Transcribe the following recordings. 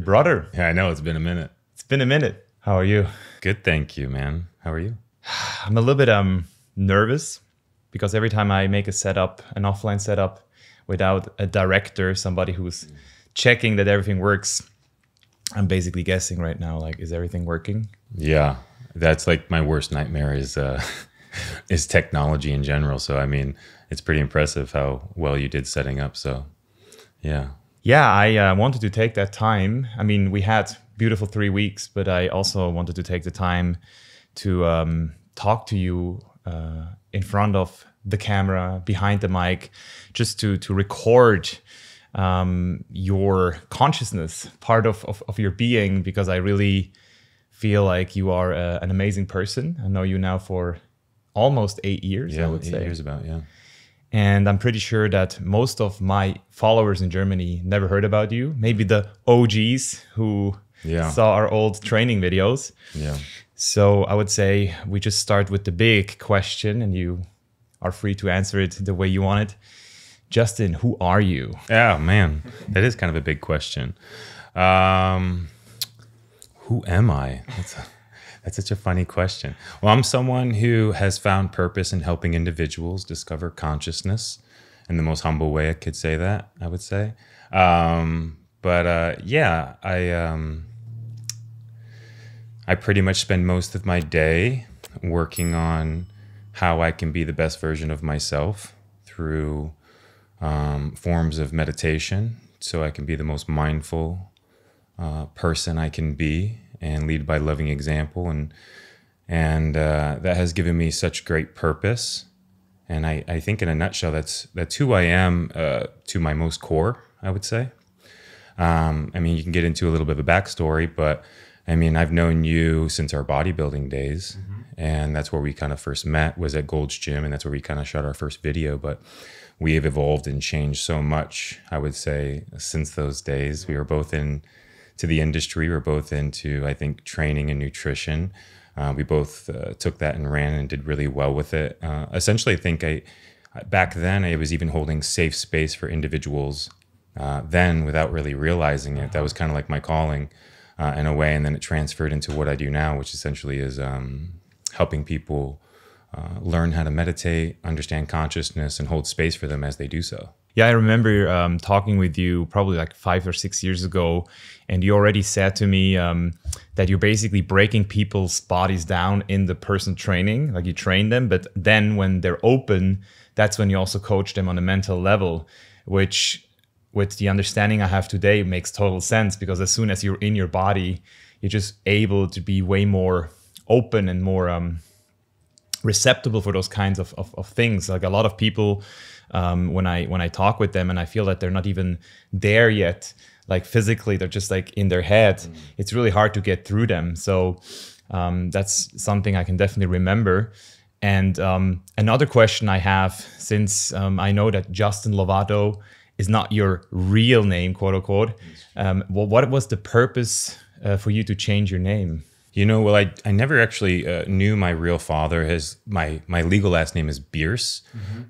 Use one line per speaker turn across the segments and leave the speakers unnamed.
Brother.
Yeah, I know. It's been a minute.
It's been a minute. How are you?
Good, thank you, man. How are you?
I'm a little bit nervous because every time I make a setup, an offline setup, without a director, somebody who's checking that everything works, I'm basically guessing right now, like, is everything working?
Yeah, that's like my worst nightmare is technology in general. So, I mean, it's pretty impressive how well you did setting up. So, yeah.
Yeah, I wanted to take that time. I mean, we had beautiful 3 weeks, but I also wanted to take the time to talk to you in front of the camera, behind the mic, just to record your consciousness, part of your being, because I really feel like you are an amazing person. I know you now for almost 8 years, I would say.
8 years about, yeah.
And I'm pretty sure that most of my followers in Germany never heard about you. Maybe the OGs who saw our old training videos.
Yeah.
So I would say we just start with the big question, and you are free to answer it the way you want it. Justin, who are you?
Oh, man, that is kind of a big question. Who am I? That's such a funny question. Well, I'm someone who has found purpose in helping individuals discover consciousness in the most humble way I could say that, I would say. I pretty much spend most of my day working on how I can be the best version of myself through forms of meditation, so I can be the most mindful person I can be and lead by loving example, and that has given me such great purpose. And I think in a nutshell, that's who I am to my most core, I would say. I mean, you can get into a little bit of a backstory, but I mean, I've known you since our bodybuilding days, and that's where we kind of first met, was at Gold's Gym, and that's where we kind of shot our first video. But we have evolved and changed so much, I would say, since those days. We were both into the industry. We're both into, I think, training and nutrition. We both took that and ran and did really well with it. Essentially, I think back then I was even holding safe space for individuals then without really realizing it. That was kind of like my calling in a way. And then it transferred into what I do now, which essentially is helping people learn how to meditate, understand consciousness, and hold space for them as they do so.
Yeah, I remember talking with you probably like 5 or 6 years ago, and you already said to me that you're basically breaking people's bodies down in the personal training, like you train them, but then when they're open, that's when you also coach them on a mental level, which with the understanding I have today makes total sense, because as soon as you're in your body, you're just able to be way more open and more receptible for those kinds of things. Like a lot of people, when I talk with them and I feel that they're not even there yet, like physically, they're just like in their head, it's really hard to get through them. So that's something I can definitely remember. And another question I have, since I know that Justin Lovato is not your real name, quote unquote, what was the purpose for you to change your name?
You know, well, I never actually knew my real father. My legal last name is Bierce,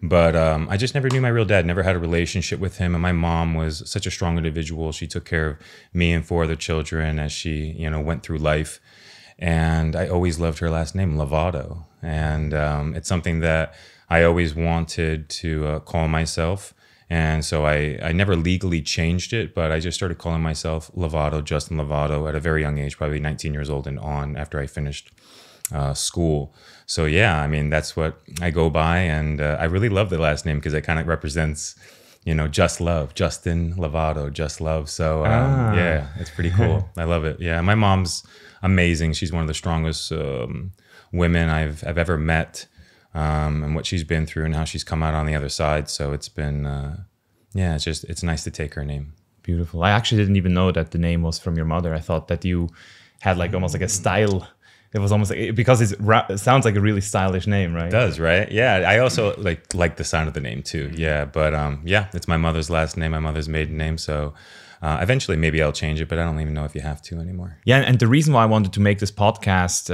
but I just never knew my real dad, never had a relationship with him. And my mom was such a strong individual. She took care of me and 4 other children as she, went through life. And I always loved her last name, Lovato. And it's something that I always wanted to call myself. And so I never legally changed it, but I just started calling myself Lovato, Justin Lovato, at a very young age, probably 19 years old and on, after I finished school. So yeah, I mean, that's what I go by. And I really love the last name because it kind of represents, just love, Justin Lovato, just love. So yeah, it's pretty cool. I love it. Yeah, my mom's amazing. She's one of the strongest women I've ever met. And what she's been through and how she's come out on the other side. So it's been, it's nice to take her name.
Beautiful. I actually didn't even know that the name was from your mother. I thought that you had like almost like a style. It was almost like, because it sounds like a really stylish name, right?
It does, right? Yeah. I also like the sound of the name too. Yeah. But it's my mother's last name, my mother's maiden name. So eventually maybe I'll change it, but I don't even know if you have to anymore.
Yeah. And the reason why I wanted to make this podcast,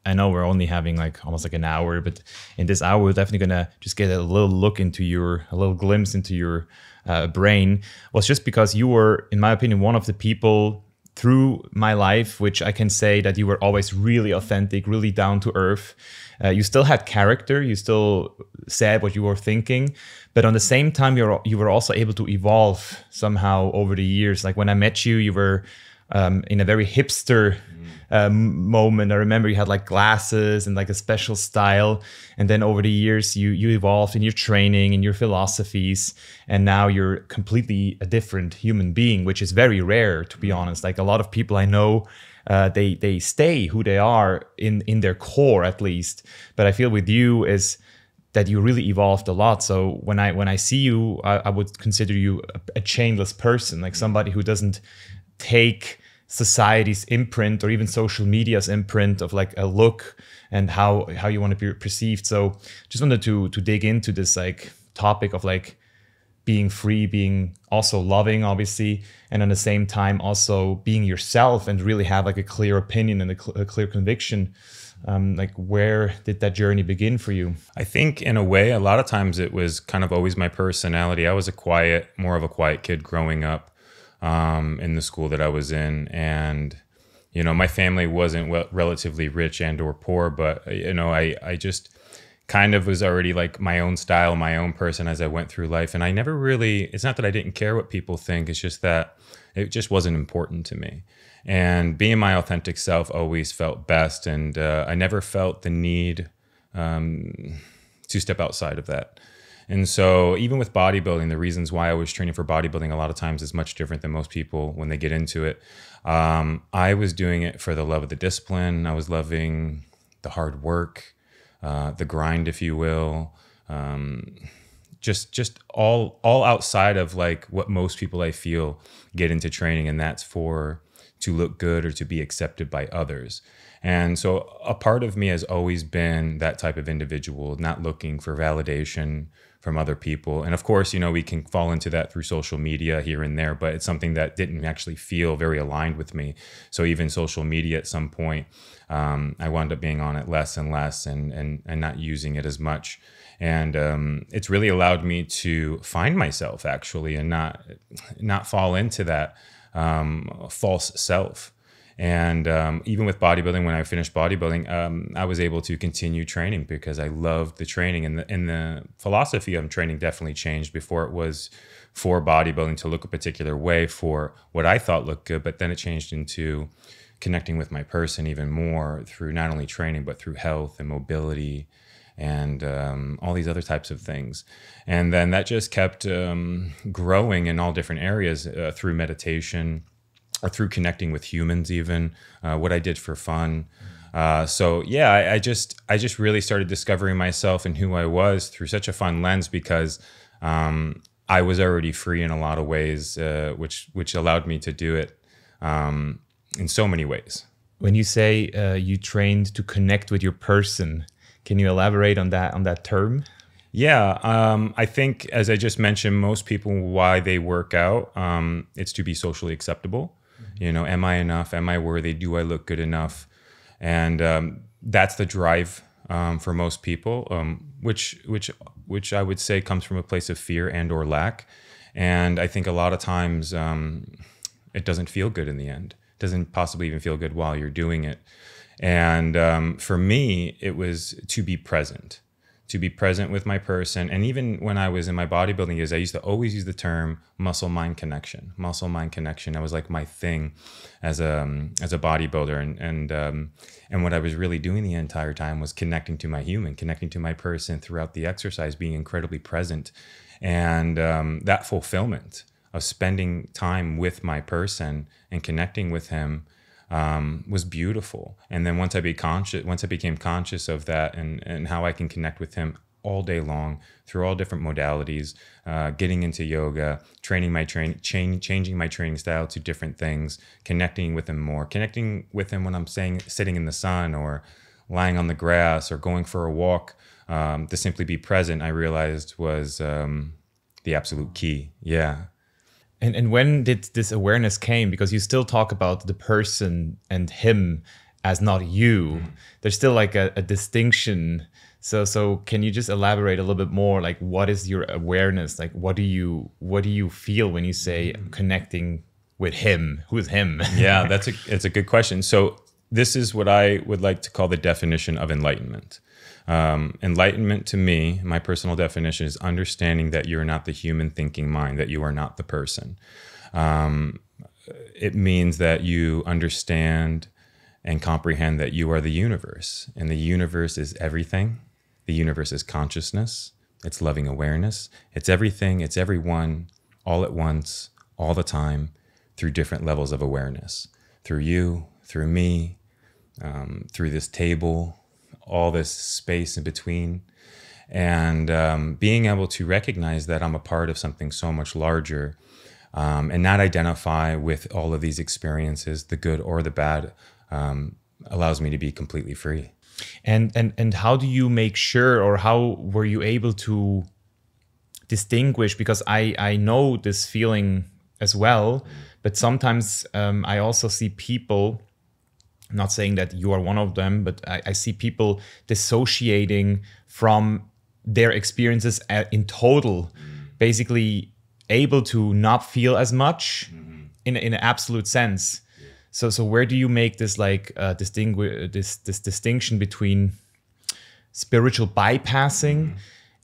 I know we're only having like almost like an hour, but in this hour, we're definitely going to just get a little glimpse into your brain, was just because you were, in my opinion, one of the people through my life, which I can say that you were always really authentic, really down to earth. You still had character, you still said what you were thinking, but on the same time, you were also able to evolve somehow over the years. Like when I met you, you were in a very hipster moment. I remember you had like glasses and like a special style. And then over the years, you evolved in your training and your philosophies. And now you're completely a different human being, which is very rare, to be honest. Like a lot of people I know, they stay who they are in their core at least. But I feel with you is that you really evolved a lot. So when I see you, I would consider you a chainless person, like somebody who doesn't take society's imprint or even social media's imprint of like a look and how you want to be perceived. So just wanted to dig into this like topic of like being free, being also loving, obviously, and at the same time also being yourself and really have like a clear opinion and a clear conviction. Like where did that journey begin for you?
I think in a way, a lot of times it was kind of always my personality. I was more of a quiet kid growing up in the school that I was in. And, you know, my family wasn't relatively rich and or poor, but, you know, I just kind of was already like my own style, my own person as I went through life. And I never really, it's not that I didn't care what people think. It's just that it just wasn't important to me. And being my authentic self always felt best. And I never felt the need to step outside of that. And so even with bodybuilding, the reasons why I was training for bodybuilding a lot of times is much different than most people when they get into it. I was doing it for the love of the discipline. I was loving the hard work, the grind, if you will. Just all outside of like what most people I feel get into training, and that's to look good or to be accepted by others. And so a part of me has always been that type of individual, not looking for validation from other people. And of course, you know, we can fall into that through social media here and there, but it's something that didn't actually feel very aligned with me. So even social media at some point, I wound up being on it less and less and not using it as much. And it's really allowed me to find myself actually and not fall into that false self. And even with bodybuilding, when I finished bodybuilding, I was able to continue training because I loved the training, and the philosophy of training definitely changed. Before it was for bodybuilding to look a particular way for what I thought looked good, but then it changed into connecting with my person even more through not only training, but through health and mobility and all these other types of things. And then that just kept growing in all different areas through meditation, or through connecting with humans, even what I did for fun. So yeah, I just really started discovering myself and who I was through such a fun lens, because I was already free in a lot of ways, which allowed me to do it in so many ways.
When you say you trained to connect with your person, can you elaborate on that term?
Yeah, I think, as I just mentioned, most people, why they work out, it's to be socially acceptable. You know, am I enough? Am I worthy? Do I look good enough? And that's the drive for most people, which I would say comes from a place of fear and or lack. And I think a lot of times it doesn't feel good in the end. It doesn't possibly even feel good while you're doing it. And for me, it was to be present with my person. And even when I was in my bodybuilding years, I used to always use the term muscle-mind connection. Muscle-mind connection. That was like my thing as a bodybuilder. And what I was really doing the entire time was connecting to my human, connecting to my person throughout the exercise, being incredibly present. And that fulfillment of spending time with my person and connecting with him was beautiful. And then once I became conscious of that and how I can connect with him all day long through all different modalities, getting into yoga, changing my training style to different things, connecting with him more, connecting with him when I'm sitting in the sun or lying on the grass or going for a walk, to simply be present, I realized was the absolute key. Yeah.
And when did this awareness came? Because you still talk about the person and him as not you. There's still like a distinction. So can you just elaborate a little bit more? Like, what is your awareness? Like, what do you feel when you say connecting with him? Who is him?
Yeah, it's a good question. So this is what I would like to call the definition of enlightenment. Enlightenment to me, my personal definition, is understanding that you're not the human thinking mind, that you are not the person. It means that you understand and comprehend that you are the universe, and the universe is everything. The universe is consciousness. It's loving awareness. It's everything. It's everyone, all at once, all the time, through different levels of awareness. Through you, through me, through this table, all this space in between. And being able to recognize that I'm a part of something so much larger, and not identify with all of these experiences, the good or the bad, allows me to be completely free.
And how do you make sure, or how were you able to distinguish? Because I know this feeling as well, but sometimes I also see people, I'm not saying that you are one of them, but I see people dissociating from their experiences in total, basically able to not feel as much in an absolute sense. So where do you make this like this distinction between spiritual bypassing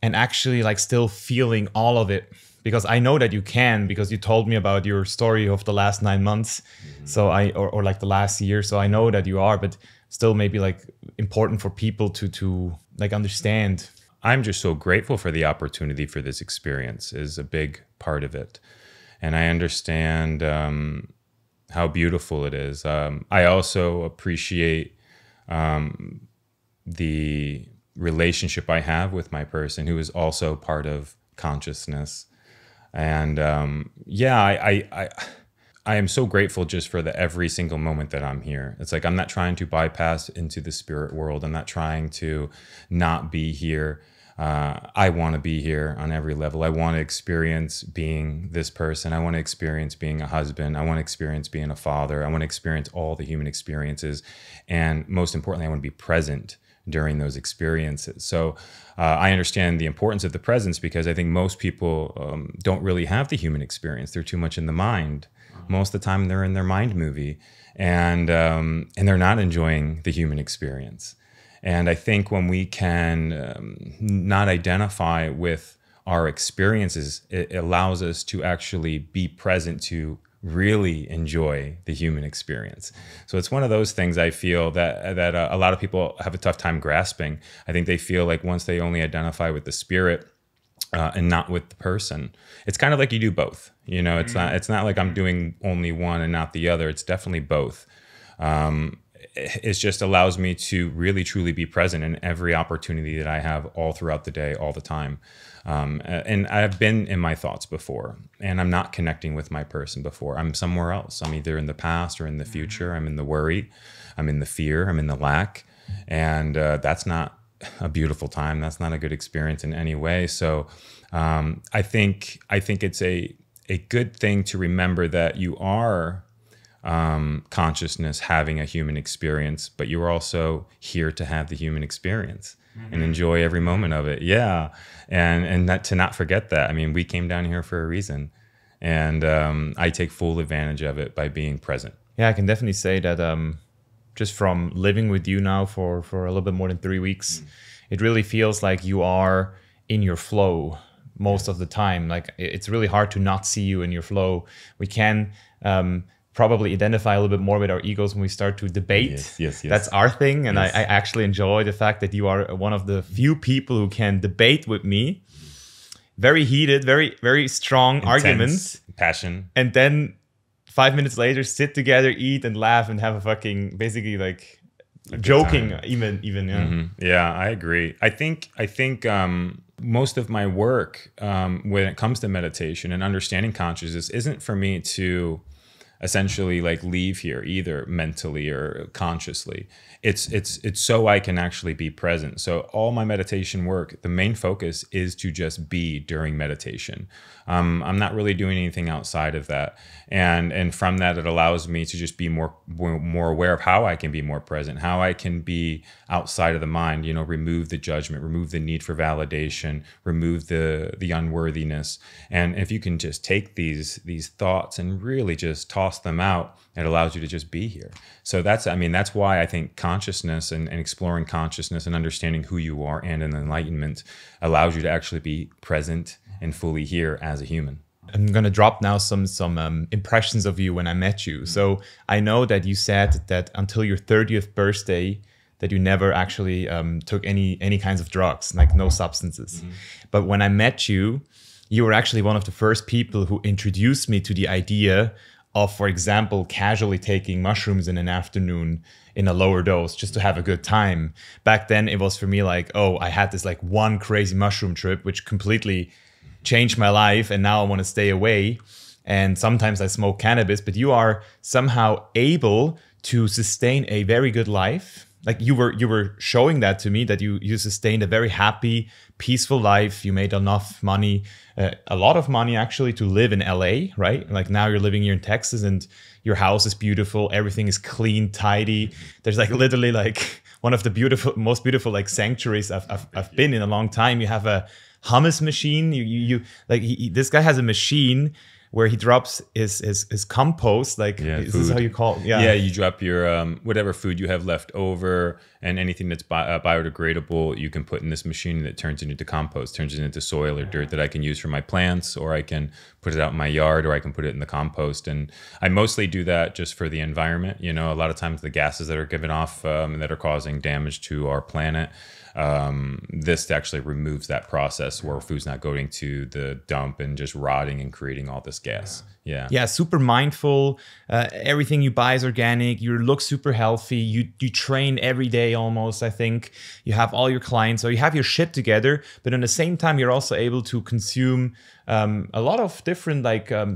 and actually like still feeling all of it? Because I know that you can, because you told me about your story of the last 9 months, so or like the last year. So I know that you are, but still maybe like important for people to like understand.
I'm just so grateful for the opportunity for this experience is a big part of it, and I understand how beautiful it is. I also appreciate the relationship I have with my person who is also part of consciousness. And yeah, I am so grateful just for every single moment that I'm here. It's like I'm not trying to bypass into the spirit world. I'm not trying to not be here. I want to be here on every level. I want to experience being this person. I want to experience being a husband. I want to experience being a father. I want to experience all the human experiences. And most importantly, I want to be present during those experiences. So I understand the importance of the presence, because I think most people don't really have the human experience. They're too much in the mind. Most of the time they're in their mind movie, and they're not enjoying the human experience. And I think when we can not identify with our experiences, it allows us to actually be present to really enjoy the human experience. So it's one of those things I feel that a lot of people have a tough time grasping. I think they feel like once they only identify with the spirit and not with the person, it's kind of like you do both. You know, it's not like I'm doing only one and not the other. It's definitely both. It just allows me to really truly be present in every opportunity that I have all throughout the day, all the time. And I've been in my thoughts before, and I'm not connecting with my person before. I'm somewhere else. I'm either in the past or in the future. I'm in the worry. I'm in the fear. I'm in the lack. And that's not a beautiful time. That's not a good experience in any way. So I think it's a good thing to remember that you are consciousness having a human experience, but you're also here to have the human experience and enjoy every moment of it. Yeah. And to not forget that. I mean, we came down here for a reason, and I take full advantage of it by being present.
Yeah, I can definitely say that just from living with you now for a little bit more than 3 weeks, it really feels like you are in your flow most of the time. Like it's really hard to not see you in your flow. We can probably identify a little bit more with our egos when we start to debate.
Yes.
That's our thing. And
Yes.
I actually enjoy the fact that you are one of the few people who can debate with me. Very heated, very, very strong arguments.
Passion.
And then 5 minutes later, sit together, eat and laugh and have a fucking, basically like joking
time.
even, yeah.
Yeah, I agree. I think most of my work when it comes to meditation and understanding consciousness isn't for me to essentially like leave here either mentally or consciously. It's so I can actually be present. So all my meditation work, the main focus is to just be during meditation. I'm not really doing anything outside of that. And from that, it allows me to just be more aware of how I can be more present, how I can be outside of the mind, you know, remove the judgment, remove the need for validation, remove the unworthiness. And if you can just take these thoughts and really just toss toss them out, it allows you to just be here. So that's why I think consciousness and exploring consciousness and understanding who you are and an enlightenment allows you to actually be present and fully here as a human.
I'm going to drop now some impressions of you when I met you. So I know that you said that until your 30th birthday, that you never actually took any kinds of drugs, like no substances. But when I met you, you were actually one of the first people who introduced me to the idea of, for example, casually taking mushrooms in an afternoon in a lower dose just to have a good time. Back then, it was for me like, oh, I had this like one crazy mushroom trip, which completely changed my life. And now I want to stay away. And sometimes I smoke cannabis, but you are somehow able to sustain a very good life. Like you were showing that to me, that you sustained a very happy, peaceful life. You made enough money, a lot of money actually, to live in LA, right? Like now you're living here in Texas and your house is beautiful. Everything is clean, tidy. There's like literally like one of the most beautiful like sanctuaries I've been in a long time. You have a hummus machine. This guy has a machine where he drops his compost, like, is this how you call it?
Yeah, you drop your whatever food you have left over, and anything that's biodegradable, you can put in this machine that turns it into compost, turns it into soil or dirt that I can use for my plants, or I can put it out in my yard, or I can put it in the compost. And I mostly do that just for the environment. You know, a lot of times the gases that are given off that are causing damage to our planet, this actually removes that process where food's not going to the dump and just rotting and creating all this gas. Yeah,
super mindful. Everything you buy is organic. You look super healthy. You train every day almost, I think. You have all your clients, so you have your shit together, but at the same time, you're also able to consume a lot of different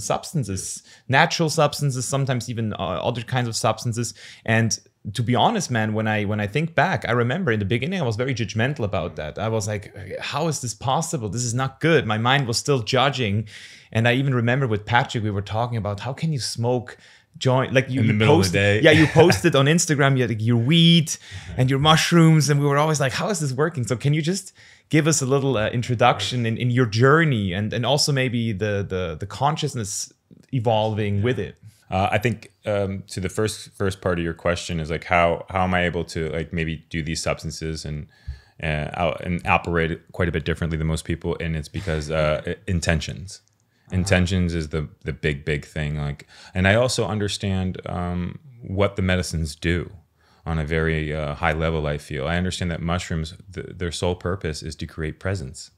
substances, natural substances, sometimes even other kinds of substances. And to be honest, man, when I think back, I remember in the beginning, I was very judgmental about that. I was like, how is this possible? This is not good. My mind was still judging. And I even remember with Patrick, we were talking about how can you smoke joint, like
in the middle of the day.
Yeah, you posted on Instagram your weed and your mushrooms. And we were always like, how is this working? So can you just give us a little introduction in your journey and also maybe the consciousness evolving with it?
I think to the first part of your question is like how am I able to like maybe do these substances and operate quite a bit differently than most people, and it's because intentions. Intentions is the big thing. Like, and I also understand what the medicines do on a very high level. I feel I understand that mushrooms, their sole purpose is to create presence,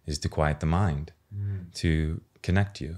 is to quiet the mind, to connect you.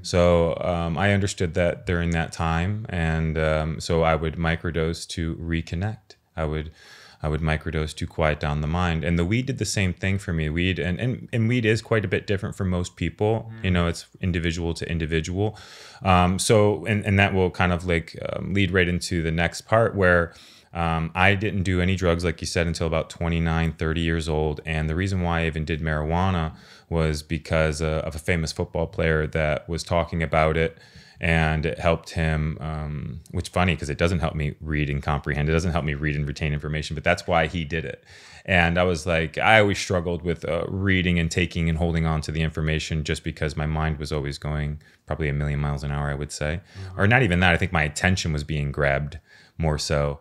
So I understood that during that time, and so I would microdose to reconnect. I would microdose to quiet down the mind, and the weed did the same thing for me. Weed and weed is quite a bit different for most people. You know, it's individual to individual. So that will kind of like lead right into the next part where I didn't do any drugs, like you said, until about 29, 30 years old. And the reason why I even did marijuana was because of a famous football player that was talking about it. And it helped him, which is funny because it doesn't help me read and comprehend. It doesn't help me read and retain information, but that's why he did it. And I was like, I always struggled with reading and taking and holding on to the information just because my mind was always going probably a million miles an hour, I would say. Or not even that. I think my attention was being grabbed more so.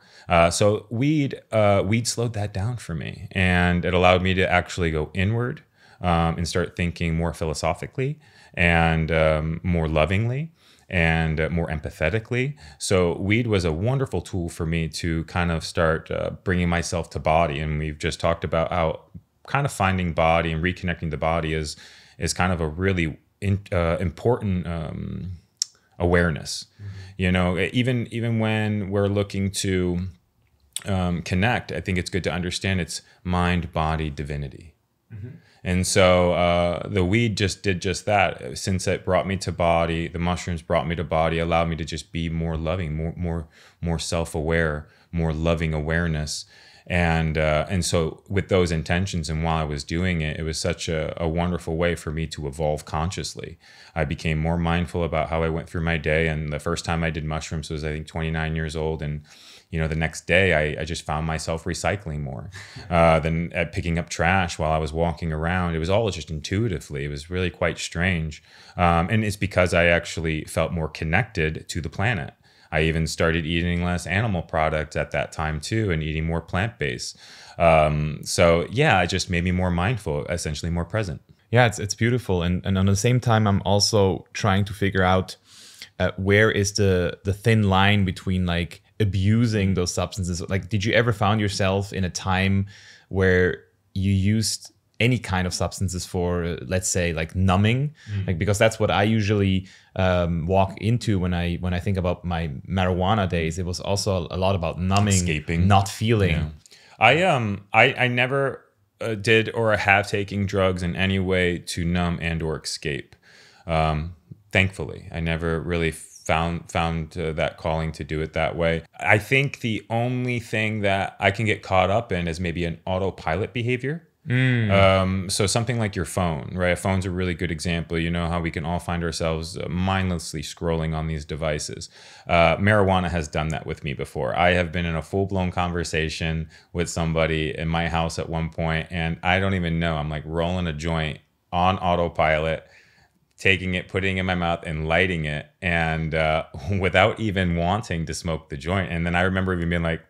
So weed slowed that down for me. And it allowed me to actually go inward and start thinking more philosophically and more lovingly and more empathetically. So weed was a wonderful tool for me to kind of start bringing myself to body. And we've just talked about how kind of finding body and reconnecting the body is kind of a really important awareness. You know, even when we're looking to connect, I think it's good to understand it's mind, body, divinity. And so the weed just did just that. Since it brought me to body, the mushrooms brought me to body, allowed me to just be more loving, more self-aware, more loving awareness. And so with those intentions, and while I was doing it, it was such a wonderful way for me to evolve consciously. I became more mindful about how I went through my day. And the first time I did mushrooms was, I think, 29 years old. And the next day I just found myself recycling more than picking up trash while I was walking around. It was all just intuitively. It was really quite strange. And it's because I actually felt more connected to the planet. I even started eating less animal products at that time too, and eating more plant-based. So yeah, it just made me more mindful, essentially more present.
Yeah, it's beautiful. And on the same time, I'm also trying to figure out where is the thin line between like abusing those substances. Like, did you ever found yourself in a time where you used any kind of substances for, let's say, like numbing? Like, because that's what I usually walk into when I think about my marijuana days. It was also a lot about numbing,
escaping,
not feeling.
Yeah. I never did or have taken drugs in any way to numb and or escape. Thankfully, I never really found that calling to do it that way. I think the only thing that I can get caught up in is maybe an autopilot behavior. So something like your phone, right? A phone's a really good example. You know how we can all find ourselves mindlessly scrolling on these devices. Marijuana has done that with me before. I have been in a full-blown conversation with somebody in my house at one point, and I don't even know. I'm like rolling a joint on autopilot, taking it, putting it in my mouth and lighting it, and without even wanting to smoke the joint. And then I remember even being like,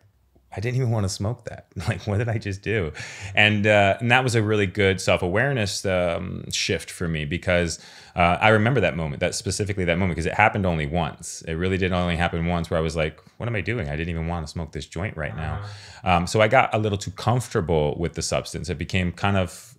I didn't even want to smoke that. Like, what did I just do? And that was a really good self-awareness shift for me, because I remember that moment, because it happened only once. It really did only happen once, where I was like, what am I doing? I didn't even want to smoke this joint right now. So I got a little too comfortable with the substance. It became kind of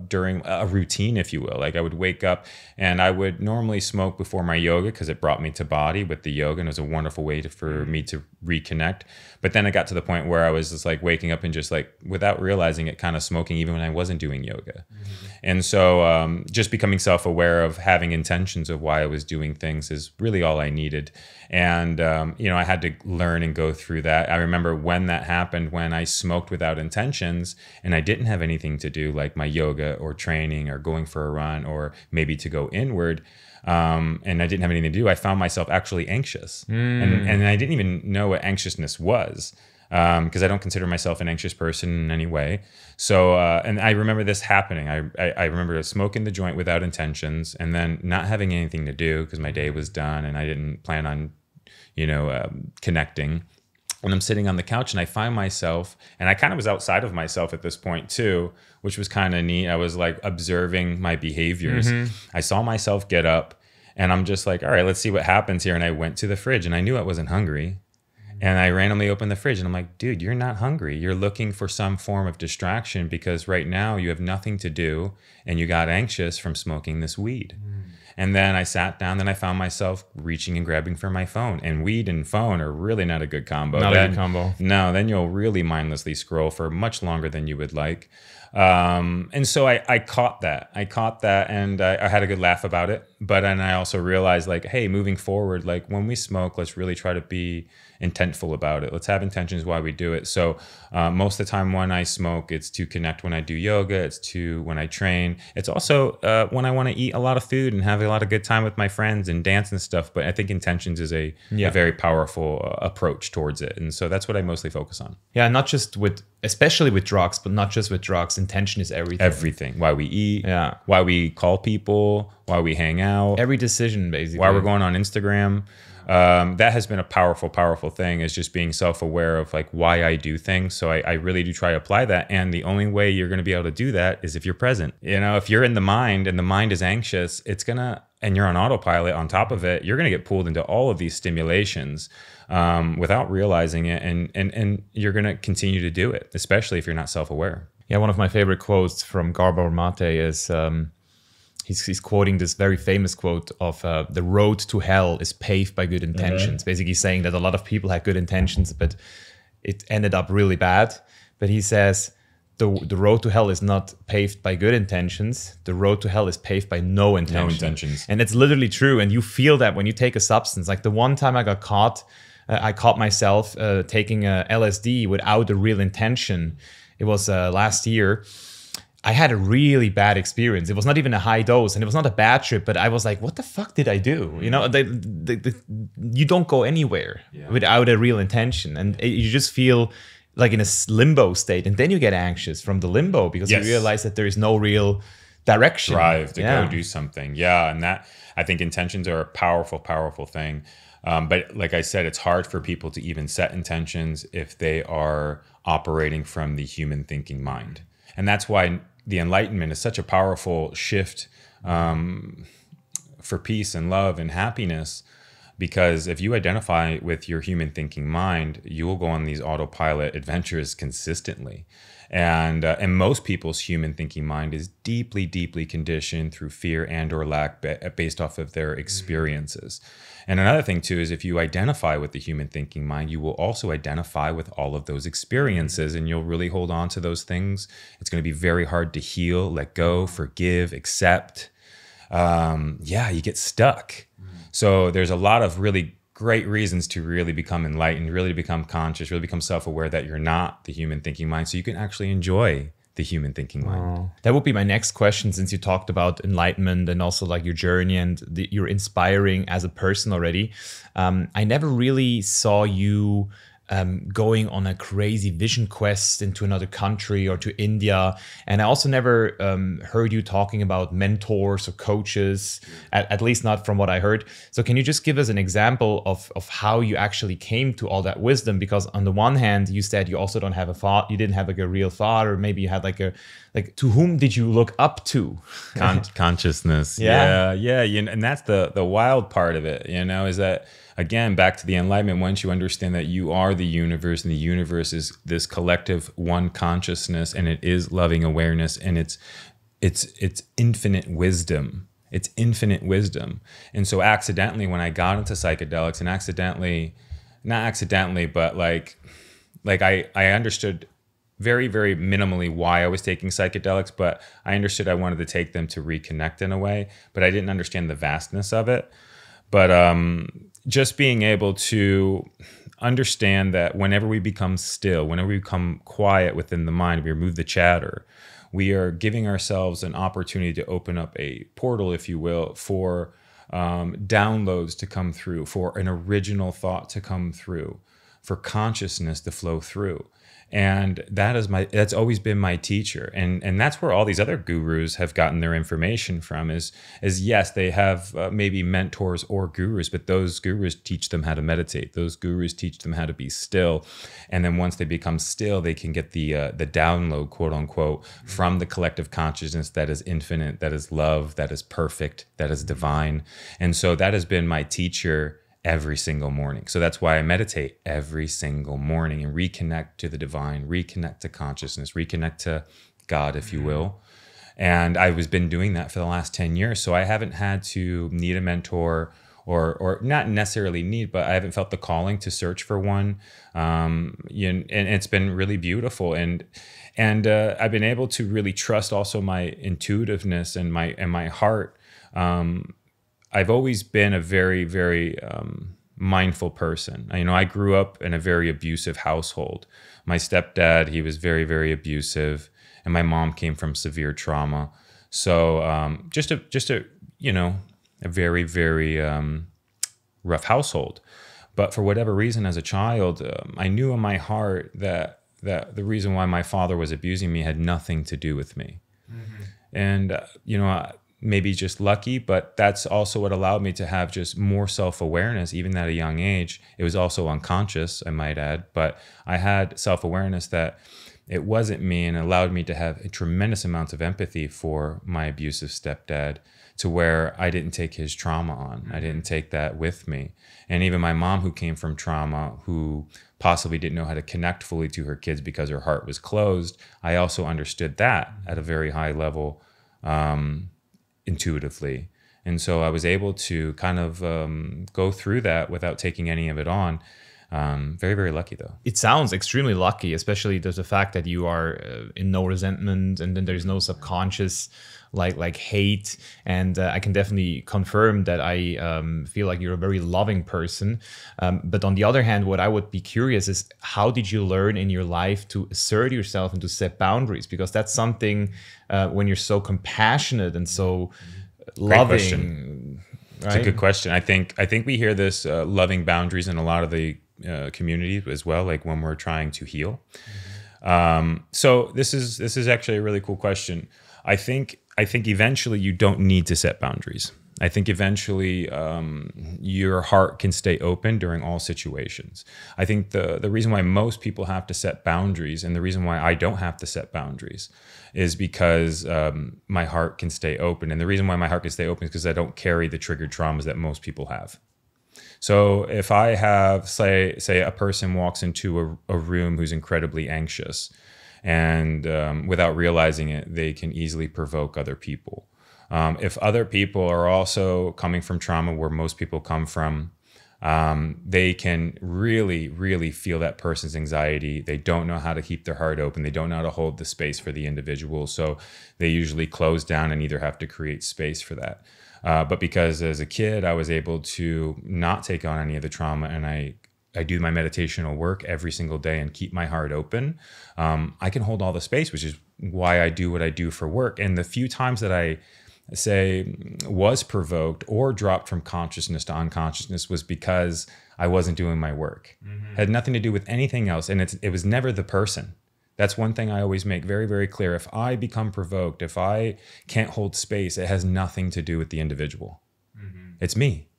during a routine, if you will. Like, I would wake up and I would normally smoke before my yoga, because it brought me to body with the yoga, and it was a wonderful way for me to reconnect. But then I got to the point where I was just like waking up and just like, without realizing it, kind of smoking even when I wasn't doing yoga. And so just becoming self-aware of having intentions of why I was doing things is really all I needed. And I had to learn and go through that. I remember when that happened, when I smoked without intentions and I didn't have anything to do, like my yoga or training or going for a run or maybe to go inward, and I didn't have anything to do, I found myself actually anxious. And I didn't even know what anxiousness was, because I don't consider myself an anxious person in any way. So, and I remember this happening. I remember smoking the joint without intentions, and then not having anything to do because my day was done and I didn't plan on, connecting. And I'm sitting on the couch and I find myself, and I kind of was outside of myself at this point too, which was kind of neat. I was like observing my behaviors. I saw myself get up and I'm just like, all right, let's see what happens here. And I went to the fridge and I knew I wasn't hungry. And I randomly opened the fridge and I'm like, dude, you're not hungry. You're looking for some form of distraction because right now you have nothing to do and you got anxious from smoking this weed. And then I sat down, then I found myself reaching and grabbing for my phone. And weed and phone are really not a good combo.
Not a good combo.
No, then you'll really mindlessly scroll for much longer than you would like. And so I caught that. And I had a good laugh about it. But then I also realized, like, hey, moving forward, like when we smoke, let's really try to be intentful about it. Let's have intentions why we do it. So most of the time when I smoke, it's to connect when I do yoga. It's to when I train. It's also when I want to eat a lot of food and have a lot of good time with my friends and dance and stuff. But I think intentions is a very powerful approach towards it. And so that's what I mostly focus on.
Yeah, not just especially with drugs, but not just with drugs. Intention is everything.
Everything. Why we eat. Yeah. Why we call people. Why we hang out.
Every decision, basically.
Why we're going on Instagram. That has been a powerful thing, is just being self-aware of like why I do things. So I really do try to apply that. And the only way you're going to be able to do that is if you're present. If you're in the mind and the mind is anxious, and you're on autopilot on top of it, you're going to get pulled into all of these stimulations without realizing it. And you're going to continue to do it, especially if you're not self-aware.
Yeah, one of my favorite quotes from Gabor Mate is, he's quoting this very famous quote of the road to hell is paved by good intentions. Basically saying that a lot of people had good intentions, but it ended up really bad. But he says, the road to hell is not paved by good intentions. The road to hell is paved by no intentions.
No intentions.
And it's literally true. And you feel that when you take a substance. Like the one time I got caught I caught myself taking LSD without a real intention. It was last year. I had a really bad experience. It was not even a high dose, and it was not a bad trip, but I was like, what the fuck did I do? You know, you don't go anywhere without a real intention. And you just feel like in a limbo state. And then you get anxious from the limbo because you realize that there is no real direction.
Drive to go do something. Yeah. And that, I think intentions are a powerful, powerful thing. But like I said, it's hard for people to even set intentions if they are operating from the human thinking mind. And that's why the enlightenment is such a powerful shift for peace and love and happiness, because if you identify with your human thinking mind, you will go on these autopilot adventures consistently. And most people's human thinking mind is deeply, deeply conditioned through fear and or lack based off of their experiences. And another thing too is if you identify with the human thinking mind, you will also identify with all of those experiences, and you'll really hold on to those things. It's going to be very hard to heal, let go, forgive, accept. You get stuck. So there's a lot of really great reasons to really become enlightened, really become conscious, really become self-aware that you're not the human thinking mind, so you can actually enjoy the human thinking mind.
That would be my next question, since you talked about enlightenment and also like your journey and you're inspiring as a person already. I never really saw you going on a crazy vision quest into another country or to India. And I also never heard you talking about mentors or coaches, at least not from what I heard. So can you just give us an example of how you actually came to all that wisdom? Because on the one hand, you said you also don't have a father, you didn't have like a real father, maybe you had like to whom did you look up to?
Consciousness. Yeah. And that's the wild part of it, is that, again, back to the enlightenment, once you understand that you are the universe and the universe is this collective one consciousness, and it is loving awareness, and it's infinite wisdom. It's infinite wisdom. And so accidentally, when I got into psychedelics, and not accidentally, but like I understood very, very minimally why I was taking psychedelics, but I understood I wanted to take them to reconnect in a way, but I didn't understand the vastness of it. But just being able to understand that whenever we become still, whenever we become quiet within the mind, we remove the chatter, we are giving ourselves an opportunity to open up a portal, if you will, for downloads to come through, for an original thought to come through, for consciousness to flow through. And that's always been my teacher. And that's where all these other gurus have gotten their information from is yes, they have maybe mentors or gurus, but those gurus teach them how to meditate. Those gurus teach them how to be still. And then once they become still, they can get the download, quote unquote, from the collective consciousness that is infinite, that is love, that is perfect, that is divine. And so that has been my teacher every single morning. So that's why I meditate every single morning and reconnect to the divine, reconnect to consciousness, reconnect to God, if you will. And I've been doing that for the last 10 years. So I haven't had to need a mentor or not necessarily need, but I haven't felt the calling to search for one. And it's been really beautiful. And I've been able to really trust also my intuitiveness and my heart. I've always been a very, very mindful person. I grew up in a very abusive household. My stepdad, he was very, very abusive, and my mom came from severe trauma. So just a very, very rough household. But for whatever reason, as a child, I knew in my heart that the reason why my father was abusing me had nothing to do with me. And maybe just lucky, but that's also what allowed me to have just more self-awareness, even at a young age. It was also unconscious, I might add, but I had self-awareness that it wasn't me, and allowed me to have a tremendous amount of empathy for my abusive stepdad, to where I didn't take his trauma on. I didn't take that with me. And even my mom, who came from trauma, who possibly didn't know how to connect fully to her kids because her heart was closed, I also understood that at a very high level, intuitively. And so I was able to kind of go through that without taking any of it on. Very, very lucky though.
It sounds extremely lucky, especially there's the fact that you are in no resentment, and then there's no subconscious like hate. And I can definitely confirm that I feel like you're a very loving person. But on the other hand, what I would be curious is, how did you learn in your life to assert yourself and to set boundaries? Because that's something when you're so compassionate and so loving. Right?
It's a good question. I think we hear this loving boundaries in a lot of the community as well, like when we're trying to heal. So this is actually a really cool question. I think eventually you don't need to set boundaries. I think eventually your heart can stay open during all situations. I think the reason why most people have to set boundaries, and the reason why I don't have to set boundaries, is because my heart can stay open. And the reason why my heart can stay open is because I don't carry the triggered traumas that most people have. So if I have, say a person walks into a room who's incredibly anxious, and without realizing it, they can easily provoke other people. If other people are also coming from trauma where most people come from, they can really, really feel that person's anxiety. They don't know how to keep their heart open. They don't know how to hold the space for the individual. So they usually close down and either have to create space for that. But because as a kid, I was able to not take on any of the trauma, and I do my meditational work every single day and keep my heart open, I can hold all the space, which is why I do what I do for work. And the few times that I was provoked or dropped from consciousness to unconsciousness was because I wasn't doing my work. It had nothing to do with anything else. And it was never the person. That's one thing I always make very, very clear. If I become provoked, if I can't hold space, it has nothing to do with the individual. It's me.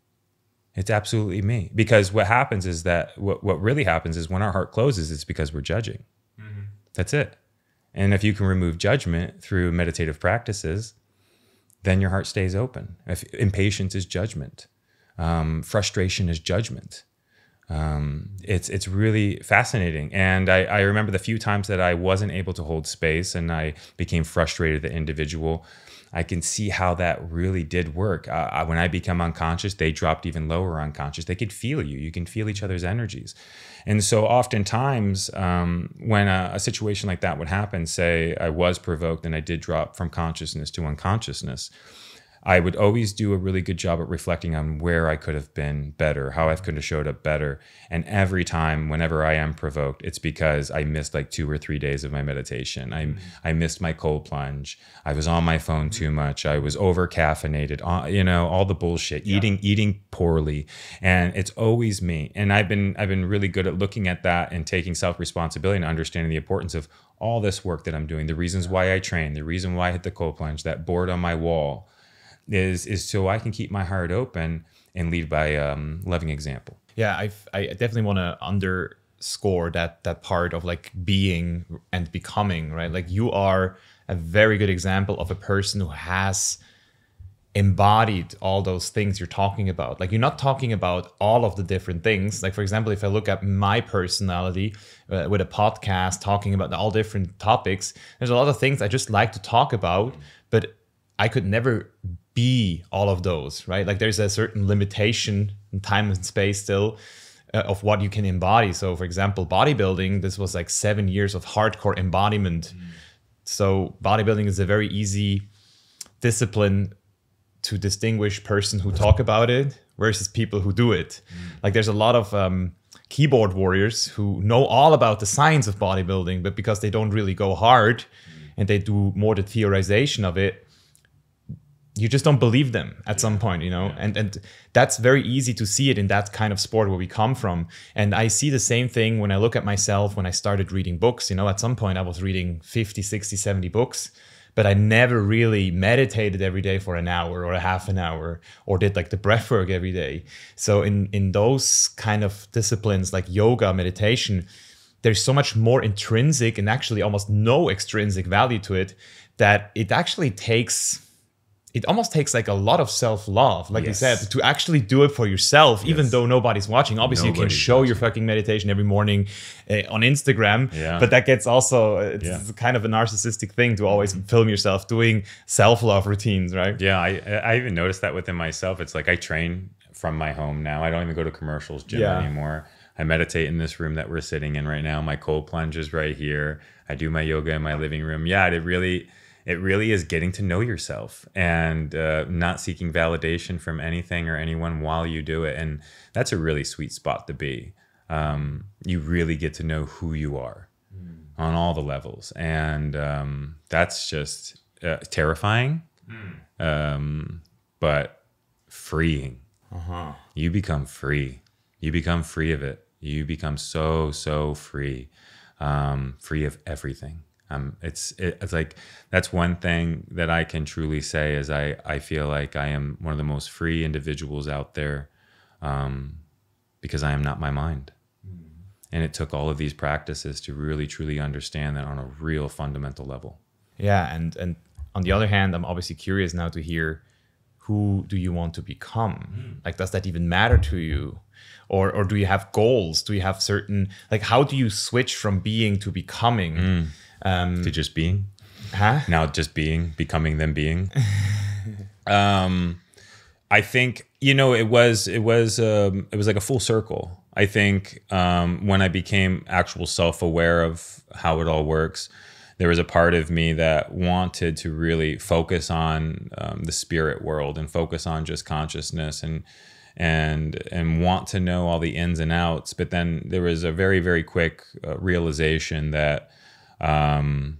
It's absolutely me. Because what happens is that what really happens is when our heart closes, it's because we're judging. That's it. And if you can remove judgment through meditative practices, then your heart stays open. If impatience is judgment, frustration is judgment. It's really fascinating. And I remember the few times that I wasn't able to hold space and I became frustrated at the individual, I can see how that really did work. When I become unconscious, they dropped even lower unconscious. They could feel you. You can feel each other's energies. And so oftentimes when a situation like that would happen, say I was provoked and I did drop from consciousness to unconsciousness, I would always do a really good job at reflecting on where I could have been better, how I could have showed up better. And every time, whenever I am provoked, it's because I missed like 2 or 3 days of my meditation. I missed my cold plunge. I was on my phone too much. I was over caffeinated, all the bullshit, eating poorly. And it's always me. And I've been really good at looking at that and taking self-responsibility and understanding the importance of all this work that I'm doing, the reasons why I train, the reason why I hit the cold plunge, that board on my wall, is so I can keep my heart open and lead by loving example.
Yeah, I definitely want to underscore that part of like being and becoming, right? Like you are a very good example of a person who has embodied all those things you're talking about. Like you're not talking about all of the different things. Like for example, if I look at my personality with a podcast talking about all different topics, there's a lot of things I just like to talk about, but I could never be all of those, right? Like there's a certain limitation in time and space still of what you can embody. So for example, bodybuilding, this was like 7 years of hardcore embodiment. So bodybuilding is a very easy discipline to distinguish person who talk about it versus people who do it. Like there's a lot of keyboard warriors who know all about the science of bodybuilding, but because they don't really go hard and they do more the theorization of it, you just don't believe them at some point, and that's very easy to see it in that kind of sport where we come from. And I see the same thing when I look at myself when I started reading books. At some point I was reading 50, 60, 70 books, but I never really meditated every day for an hour or a half an hour or did like the breath work every day. So in those kind of disciplines like yoga, meditation, there's so much more intrinsic and actually almost no extrinsic value to it that it actually almost takes like a lot of self-love, like you said, to actually do it for yourself, even though nobody's watching. Obviously, you can show your fucking meditation every morning on Instagram, but that gets also, it's kind of a narcissistic thing to always film yourself doing self-love routines, right?
Yeah, I even noticed that within myself. It's like I train from my home now. I don't even go to commercials gym anymore. I meditate in this room that we're sitting in right now. My cold plunge is right here. I do my yoga in my living room. Yeah, it really is getting to know yourself and not seeking validation from anything or anyone while you do it. And that's a really sweet spot to be. You really get to know who you are on all the levels. And that's just terrifying, but freeing. You become free. You become free of it. You become so free, free of everything. It's like, that's one thing that I can truly say is I feel like I am one of the most free individuals out there, because I am not my mind. And it took all of these practices to really, truly understand that on a real fundamental level.
Yeah. And on the other hand, I'm obviously curious now to hear, who do you want to become? Like, does that even matter to you? Or do you have goals? Do you have certain, like, how do you switch from being to becoming?
To just being?
Huh?
Now just being, becoming, then being. I think, it was like a full circle. I think when I became actual self-aware of how it all works, there was a part of me that wanted to really focus on the spirit world and focus on just consciousness and want to know all the ins and outs. But then there was a very, very quick realization that I'm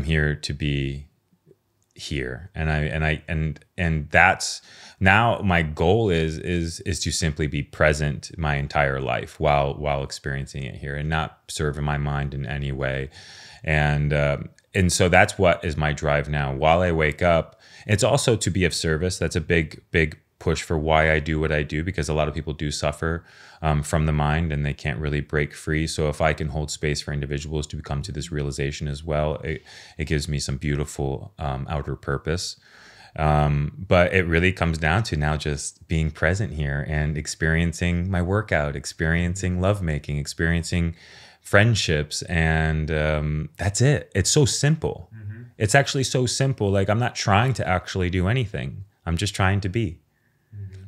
here to be here, and that's now my goal is to simply be present my entire life while experiencing it here and not serve my mind in any way. And so that's what is my drive now. While I wake up, it's also to be of service. That's a big push for why I do what I do, because a lot of people do suffer from the mind and they can't really break free. So if I can hold space for individuals to come to this realization as well, it gives me some beautiful outer purpose. But it really comes down to now just being present here and experiencing my workout, experiencing lovemaking, experiencing friendships, and that's it. It's so simple. It's actually so simple. Like, I'm not trying to actually do anything. I'm just trying to be.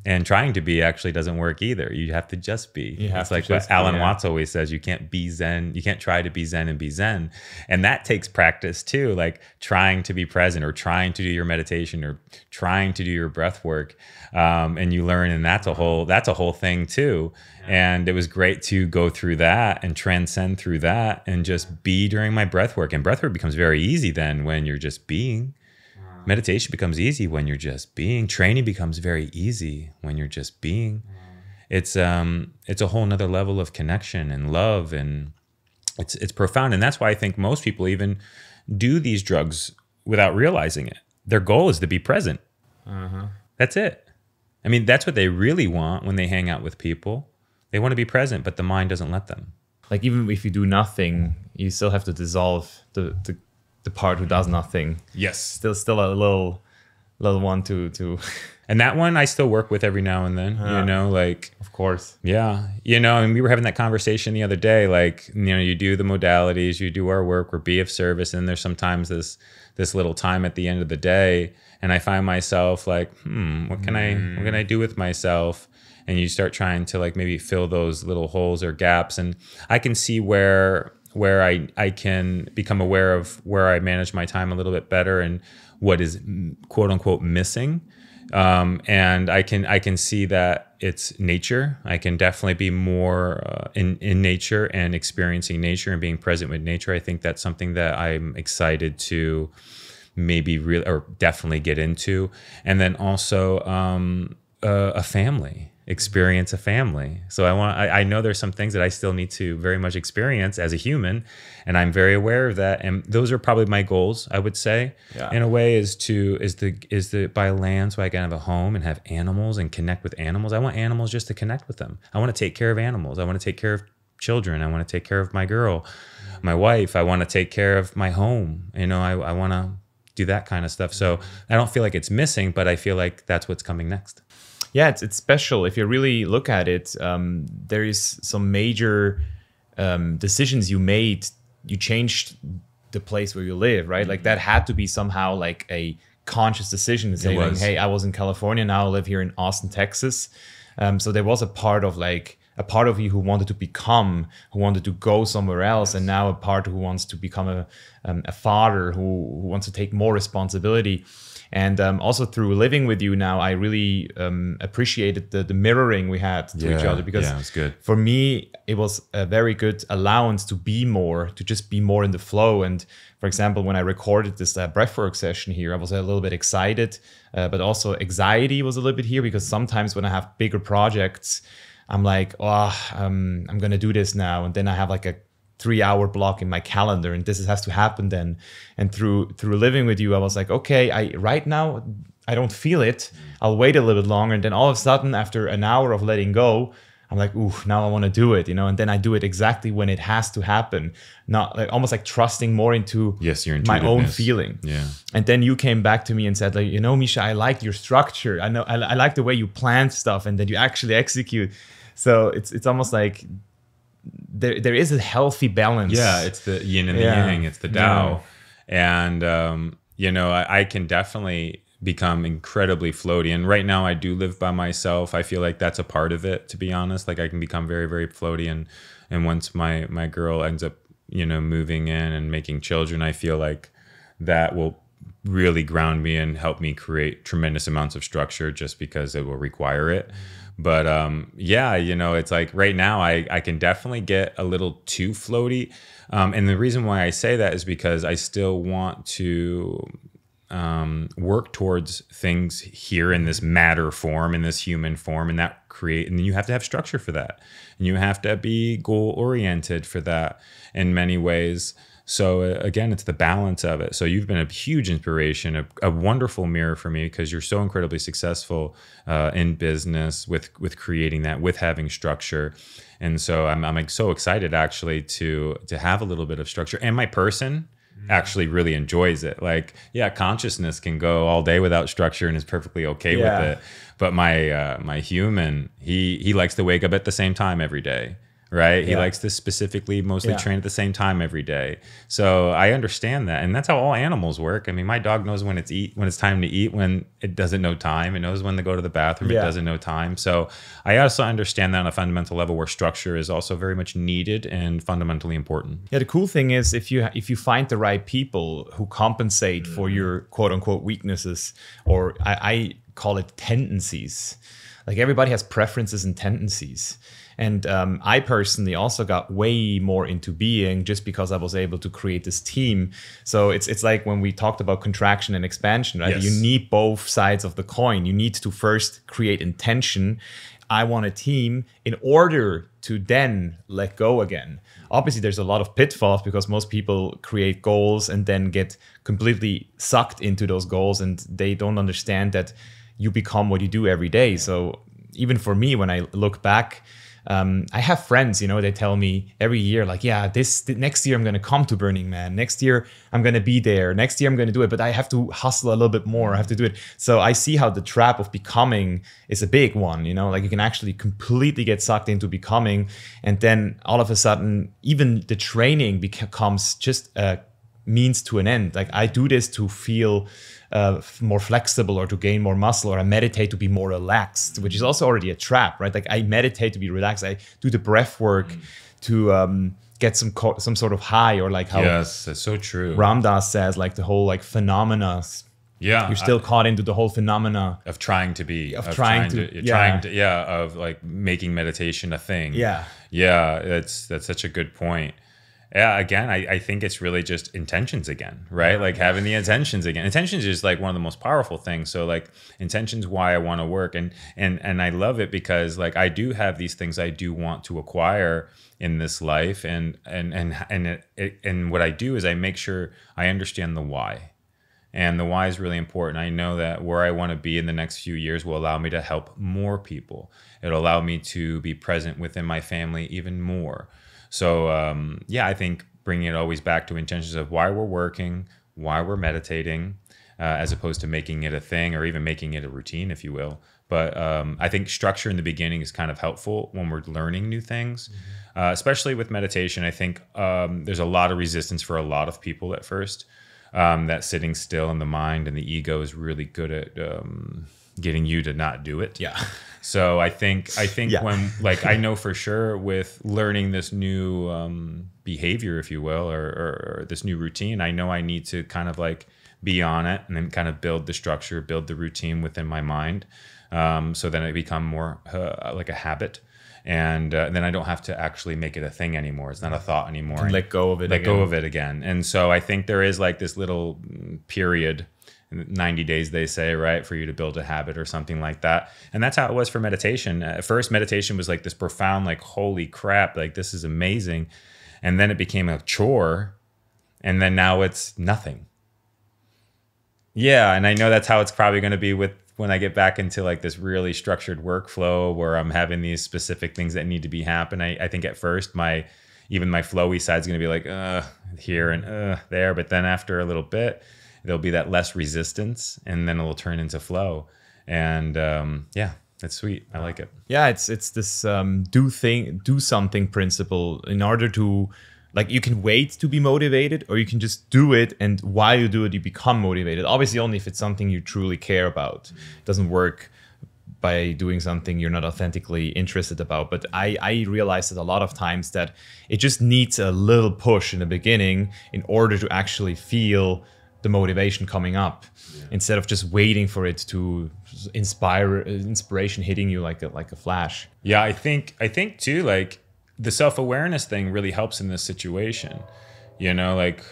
And trying to be actually doesn't work either. You have to just be. It's like what Alan Watts always says, you can't be Zen. You can't try to be Zen and be Zen. And that takes practice too, like trying to be present or trying to do your meditation or trying to do your breath work. And you learn, and that's a whole thing too. And it was great to go through that and transcend through that and just be during my breath work. And breath work becomes very easy then when you're just being. Meditation becomes easy when you're just being. Training becomes very easy when you're just being. It's a whole nother level of connection and love, and it's profound. And that's why I think most people even do these drugs without realizing it. Their goal is to be present. That's it. I mean, that's what they really want when they hang out with people. They want to be present, but the mind doesn't let them.
Like, even if you do nothing, you still have to dissolve the part who does nothing.
Yes.
Still a little one to
And that one I still work with every now and then, like,
of course.
Yeah. And we were having that conversation the other day, like, you do the modalities, you do our work, we're be of service. And there's sometimes this little time at the end of the day. And I find myself like, what can I do with myself? And you start trying to like maybe fill those little holes or gaps. And I can see where I can become aware of where I manage my time a little bit better and what is quote unquote missing. And I can see that it's nature. I can definitely be more in nature and experiencing nature and being present with nature. I think that's something that I'm excited to maybe really or definitely get into. And then also a family. Experience a family. So I know there's some things that I still need to very much experience as a human, and I'm very aware of that. And those are probably my goals, I would say, in a way, is to buy land so I can have a home and have animals and connect with animals. I want animals just to connect with them. I want to take care of animals. I want to take care of children. I want to take care of my girl, my wife. I want to take care of my home. I want to do that kind of stuff. So I don't feel like it's missing, but I feel like that's what's coming next.
Yeah, it's special. If you really look at it, there is some major decisions you made. You changed the place where you live, right? Like that had to be somehow like a conscious decision to say, like, hey, I was in California, now I live here in Austin, Texas. So there was a part of like a part of you who wanted to become, who wanted to go somewhere else, and now a part who wants to become a father, who wants to take more responsibility. And also through living with you now, I really appreciated the mirroring we had to each other, because
it's good.
For me, it was a very good allowance to be more, to just be more in the flow. And for example, when I recorded this breathwork session here, I was a little bit excited, but also anxiety was a little bit here, because sometimes when I have bigger projects, I'm like, I'm going to do this now. And then I have like a 3-hour block in my calendar, and this has to happen then. And through living with you, I was like, okay, right now I don't feel it. I'll wait a little bit longer, and then all of a sudden, after an hour of letting go, I'm like, ooh, now I want to do it, and then I do it exactly when it has to happen, not like almost like trusting more into
your
my own feeling.
Yeah.
And then you came back to me and said, like, Misha, I like your structure. I know I like the way you plan stuff, and then you actually execute. So it's almost like there is a healthy balance.
Yeah, it's the yin and the yang. It's the Tao. And, I can definitely become incredibly floaty. And right now I do live by myself. I feel like that's a part of it, to be honest. Like I can become very, very floaty. And once my girl ends up, moving in and making children, I feel like that will really ground me and help me create tremendous amounts of structure, just because it will require it. But it's like right now I can definitely get a little too floaty. And the reason why I say that is because I still want to work towards things here in this matter form, in this human form, and and you have to have structure for that. And you have to be goal oriented for that in many ways. So again, it's the balance of it. So you've been a huge inspiration, a wonderful mirror for me, because you're so incredibly successful in business with creating that, with having structure. And so I'm like so excited actually to have a little bit of structure. And my person actually really enjoys it. Like, consciousness can go all day without structure and is perfectly okay with it. But my human, he likes to wake up at the same time every day. Right? He likes to specifically mostly train at the same time every day. So I understand that. And that's how all animals work. I mean, my dog knows when it's time to eat, when it doesn't know time. It knows when to go to the bathroom. It doesn't know time. So I also understand that on a fundamental level, where structure is also very much needed and fundamentally important.
Yeah, the cool thing is if you find the right people who compensate for your quote unquote weaknesses, or I call it tendencies. Like everybody has preferences and tendencies. And I personally also got way more into being, just because I was able to create this team. So it's like when we talked about contraction and expansion, right?
Yes.
You need both sides of the coin. You need to first create intention. I want a team in order to then let go again. Obviously, there's a lot of pitfalls, because most people create goals and then get completely sucked into those goals, and they don't understand that you become what you do every day. So even for me, when I look back, I have friends, they tell me every year, like, next year I'm going to come to Burning Man. Next year I'm going to be there. Next year I'm going to do it, but I have to hustle a little bit more. I have to do it. So I see how the trap of becoming is a big one, like you can actually completely get sucked into becoming. And then all of a sudden, even the training becomes just a means to an end. Like I do this to feel more flexible, or to gain more muscle, or I meditate to be more relaxed, which is also already a trap, right? Like I meditate to be relaxed. I do the breath work to get some sort of high, or like how
yes, that's so true.
Ram Dass says, like the whole like phenomena.
Yeah,
you're still caught into the whole phenomena
of trying to be,
of
making meditation a thing.
Yeah,
that's such a good point. Yeah, again, I think it's really just intentions again, right? Like having the intentions again. Intentions is like one of the most powerful things. So like intentions, why I want to work. And I love it because like I do have these things I do want to acquire in this life. And what I do is I make sure I understand the why. And the why is really important. I know that where I want to be in the next few years will allow me to help more people. It'll allow me to be present within my family even more. So, I think bringing it always back to intentions of why we're working, why we're meditating, as opposed to making it a thing or even making it a routine, if you will. But I think structure in the beginning is kind of helpful when we're learning new things, especially with meditation. I think there's a lot of resistance for a lot of people at first, that sitting still in the mind and the ego is really good at getting you to not do it.
Yeah.
So I think
Yeah.
when, like, I know for sure with learning this new behavior, if you will, or this new routine, I know I need to kind of like be on it and then kind of build the structure, build the routine within my mind. So then it become more like a habit. And then I don't have to actually make it a thing anymore. It's not a thought anymore.
Let go of it.
Let go of it again. And so I think there is like this little period, 90 days, they say, right, for you to build a habit or something like that. And that's how it was for meditation. At first, meditation was like this profound, like, holy crap, like this is amazing. And then it became a chore. And then now it's nothing. Yeah. And I know that's how it's probably going to be with when I get back into like this really structured workflow where I'm having these specific things that need to be happen. I think at first even my flowy side is going to be like here and there. But then after a little bit, there'll be that less resistance, and then it'll turn into flow. And yeah, that's sweet. I like it.
Yeah, it's this do something principle. In order to, like, you can wait to be motivated, or you can just do it, and while you do it, you become motivated. Obviously, only if it's something you truly care about. It doesn't work by doing something you're not authentically interested about. But I realized that a lot of times that it just needs a little push in the beginning in order to actually feel the motivation coming up, instead of just waiting for it to inspiration hitting you like a flash.
Yeah, I think too, like the self-awareness thing really helps in this situation. You know, like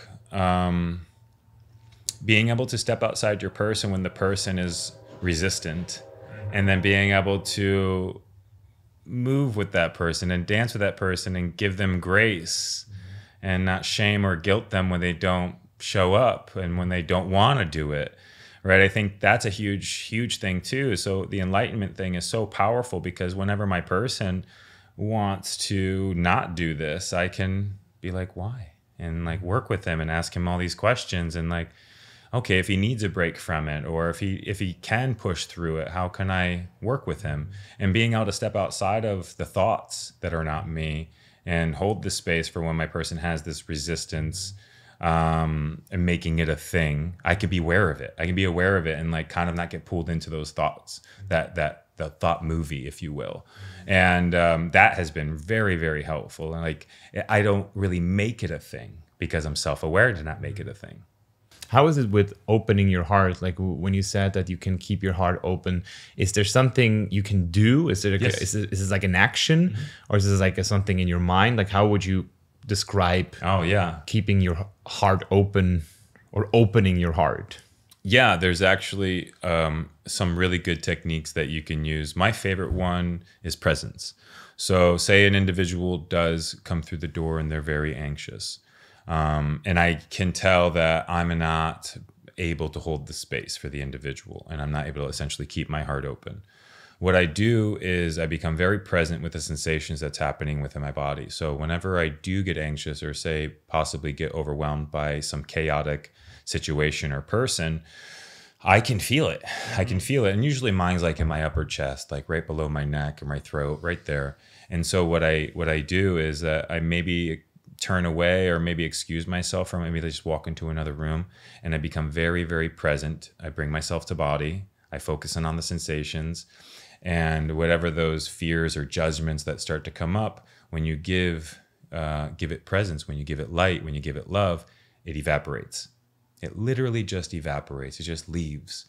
being able to step outside your person when the person is resistant, and then being able to move with that person and dance with that person and give them grace and not shame or guilt them when they don't show up and when they don't want to do it, right? I think that's a huge thing too. So the enlightenment thing is so powerful, because whenever my person wants to not do this, I can be like, why? And like work with him and ask him all these questions, and like, okay, if he needs a break from it, or if he can push through it, how can I work with him? And being able to step outside of the thoughts that are not me and hold the space for when my person has this resistance, and making it a thing, I can be aware of it. I can be aware of it and like kind of not get pulled into those thoughts, that the thought movie, if you will. And that has been very, very helpful. And like, I don't really make it a thing because I'm self-aware to not make it a thing.
How is it with opening your heart? Like when you said that you can keep your heart open, is there something you can do? Is it
Yes.
is this like an action, or is this like something in your mind? Like how would you describe keeping your heart open or opening your heart?
Yeah, there's actually some really good techniques that you can use. My favorite one is presence. So say an individual does come through the door and they're very anxious. And I can tell that I'm not able to hold the space for the individual, and I'm not able to essentially keep my heart open. What I do is I become very present with the sensations that's happening within my body. So whenever I do get anxious, or say possibly get overwhelmed by some chaotic situation or person, I can feel it. I can feel it. And usually mine's like in my upper chest, like right below my neck or my throat, right there. And so what I do is I maybe turn away or maybe excuse myself from it. Maybe I just walk into another room, and I become very, very present. I bring myself to body. I focus in on the sensations, and whatever those fears or judgments that start to come up, when you give it presence, when you give it light, when you give it love, it evaporates. It literally just evaporates. It just leaves.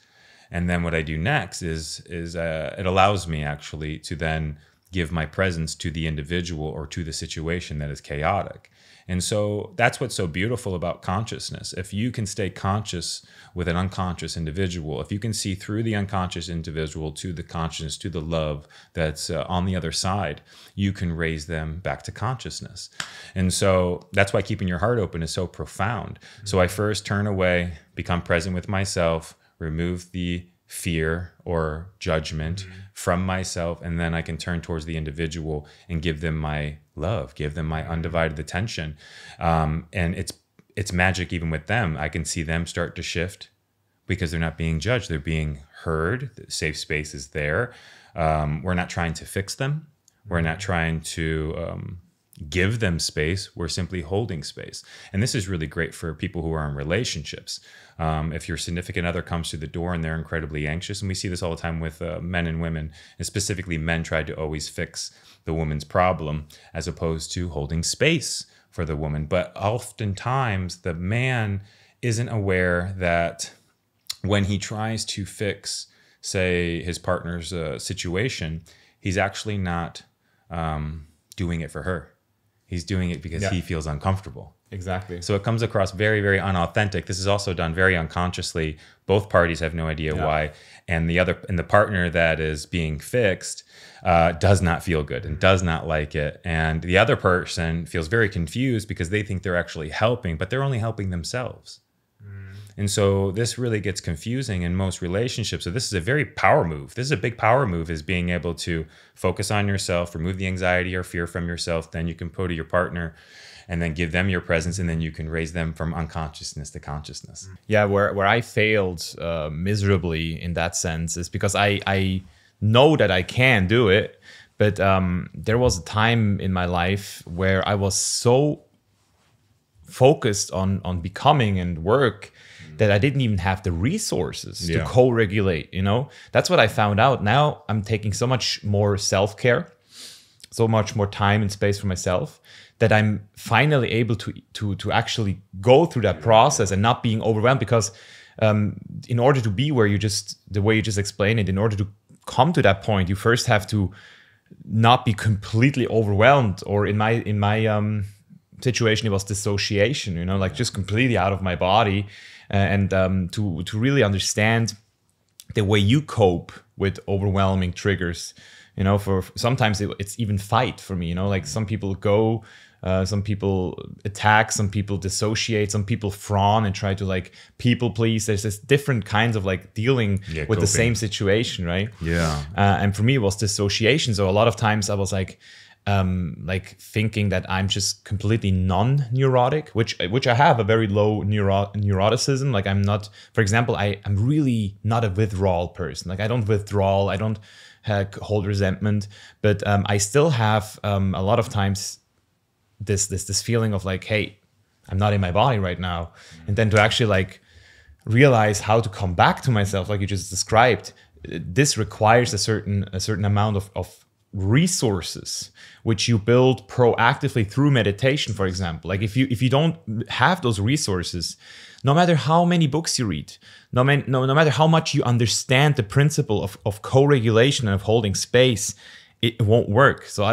And then what I do next is it allows me actually to then give my presence to the individual or to the situation that is chaotic. And so that's what's so beautiful about consciousness. If you can stay conscious with an unconscious individual, if you can see through the unconscious individual to the consciousness, to the love that's on the other side, you can raise them back to consciousness. And so that's why keeping your heart open is so profound. So I first turn away, become present with myself, remove the fear or judgment from myself, and then I can turn towards the individual and give them my love, give them my undivided attention. And it's magic even with them. I can see them start to shift because they're not being judged. They're being heard. The safe space is there. We're not trying to fix them. We're not trying to give them space. We're simply holding space. And this is really great for people who are in relationships. If your significant other comes through the door and they're incredibly anxious, and we see this all the time with men and women, and specifically men try to always fix the woman's problem as opposed to holding space for the woman. But oftentimes the man isn't aware that when he tries to fix, say, his partner's situation, he's actually not doing it for her. He's doing it because he feels uncomfortable.
Exactly.
So it comes across very, very unauthentic. This is also done very unconsciously. Both parties have no idea why. And the partner that is being fixed does not feel good and does not like it. And the other person feels very confused because they think they're actually helping, but they're only helping themselves. And so this really gets confusing in most relationships. So this is a very power move. This is a big power move, is being able to focus on yourself, remove the anxiety or fear from yourself. Then you can go to your partner and then give them your presence, and then you can raise them from unconsciousness to consciousness.
Yeah, where I failed miserably in that sense is because I know that I can do it, but there was a time in my life where I was so focused on becoming and work that I didn't even have the resources to co-regulate, you know? That's what I found out. Now I'm taking so much more self-care, so much more time and space for myself, that I'm finally able to actually go through that process and not being overwhelmed. Because in order to be where the way you just explained it, in order to come to that point, you first have to not be completely overwhelmed. Or in my situation, it was dissociation, you know, like just completely out of my body. And to really understand the way you cope with overwhelming triggers. You know, for sometimes it's even fight for me, you know, like some people go, some people attack, some people dissociate, some people fawn and try to like people please. There's this different kinds of like dealing with
coping.
The same situation, right?
Yeah.
And for me, it was dissociation. So a lot of times I was like thinking that I'm just completely non-neurotic, which I have a very low neuroticism. Like I'm not, for example, I'm really not a withdrawal person. Like I don't withdraw, I don't hold resentment, but I still have a lot of times this feeling of like, hey, I'm not in my body right now. And then to actually like realize how to come back to myself, like you just described, this requires a certain amount of resources, which you build proactively through meditation, for example. Like if you don't have those resources, no matter how many books you read, no matter how much you understand the principle of co-regulation and of holding space, it won't work. So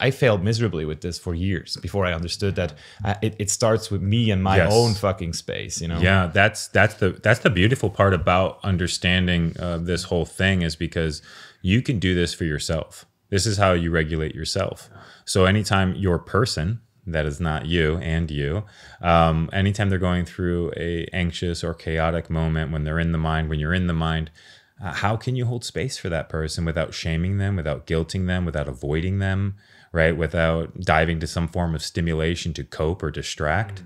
I failed miserably with this for years before I understood that it starts with me and my own fucking space, you know?
Yeah, that's the beautiful part about understanding this whole thing, is because you can do this for yourself. This is how you regulate yourself. So anytime your person, that is not you and you, anytime they're going through a anxious or chaotic moment, when they're in the mind, when you're in the mind, how can you hold space for that person without shaming them, without guilting them, without avoiding them, right? Without diving to some form of stimulation to cope or distract.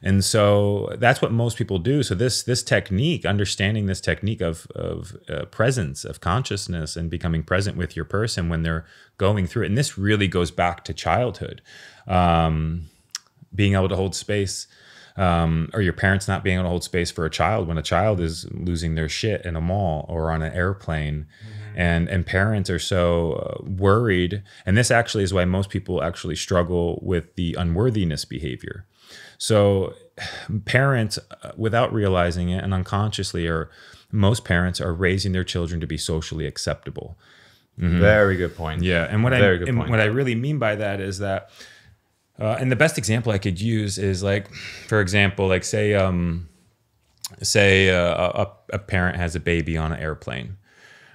And so that's what most people do. So this technique, understanding this technique of presence, of consciousness, and becoming present with your person when they're going through it. And this really goes back to childhood, being able to hold space, or your parents not being able to hold space for a child when a child is losing their shit in a mall or on an airplane. And parents are so worried. And this actually is why most people actually struggle with the unworthiness behavior. So parents, without realizing it and unconsciously, most parents are raising their children to be socially acceptable.
Very good point.
Yeah. And what I really mean by that is that, and the best example I could use is like, for example, like say a parent has a baby on an airplane,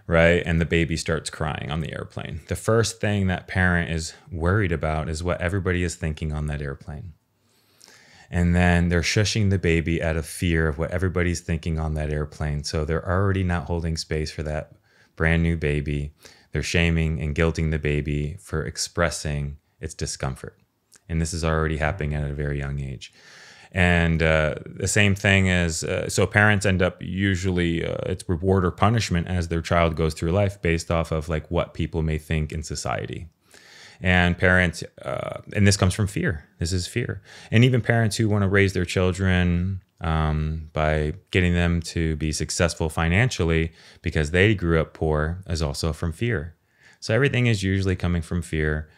right? And the baby starts crying on the airplane. The first thing that parent is worried about is what everybody is thinking on that airplane. And then they're shushing the baby out of fear of what everybody's thinking on that airplane. So they're already not holding space for that brand new baby. They're shaming and guilting the baby for expressing its discomfort. And this is already happening at a very young age. And the same thing is, so parents end up usually, it's reward or punishment as their child goes through life based off of like what people may think in society. And parents, and this comes from fear. This is fear. And even parents who want to raise their children by getting them to be successful financially because they grew up poor is also from fear. So everything is usually coming from fear.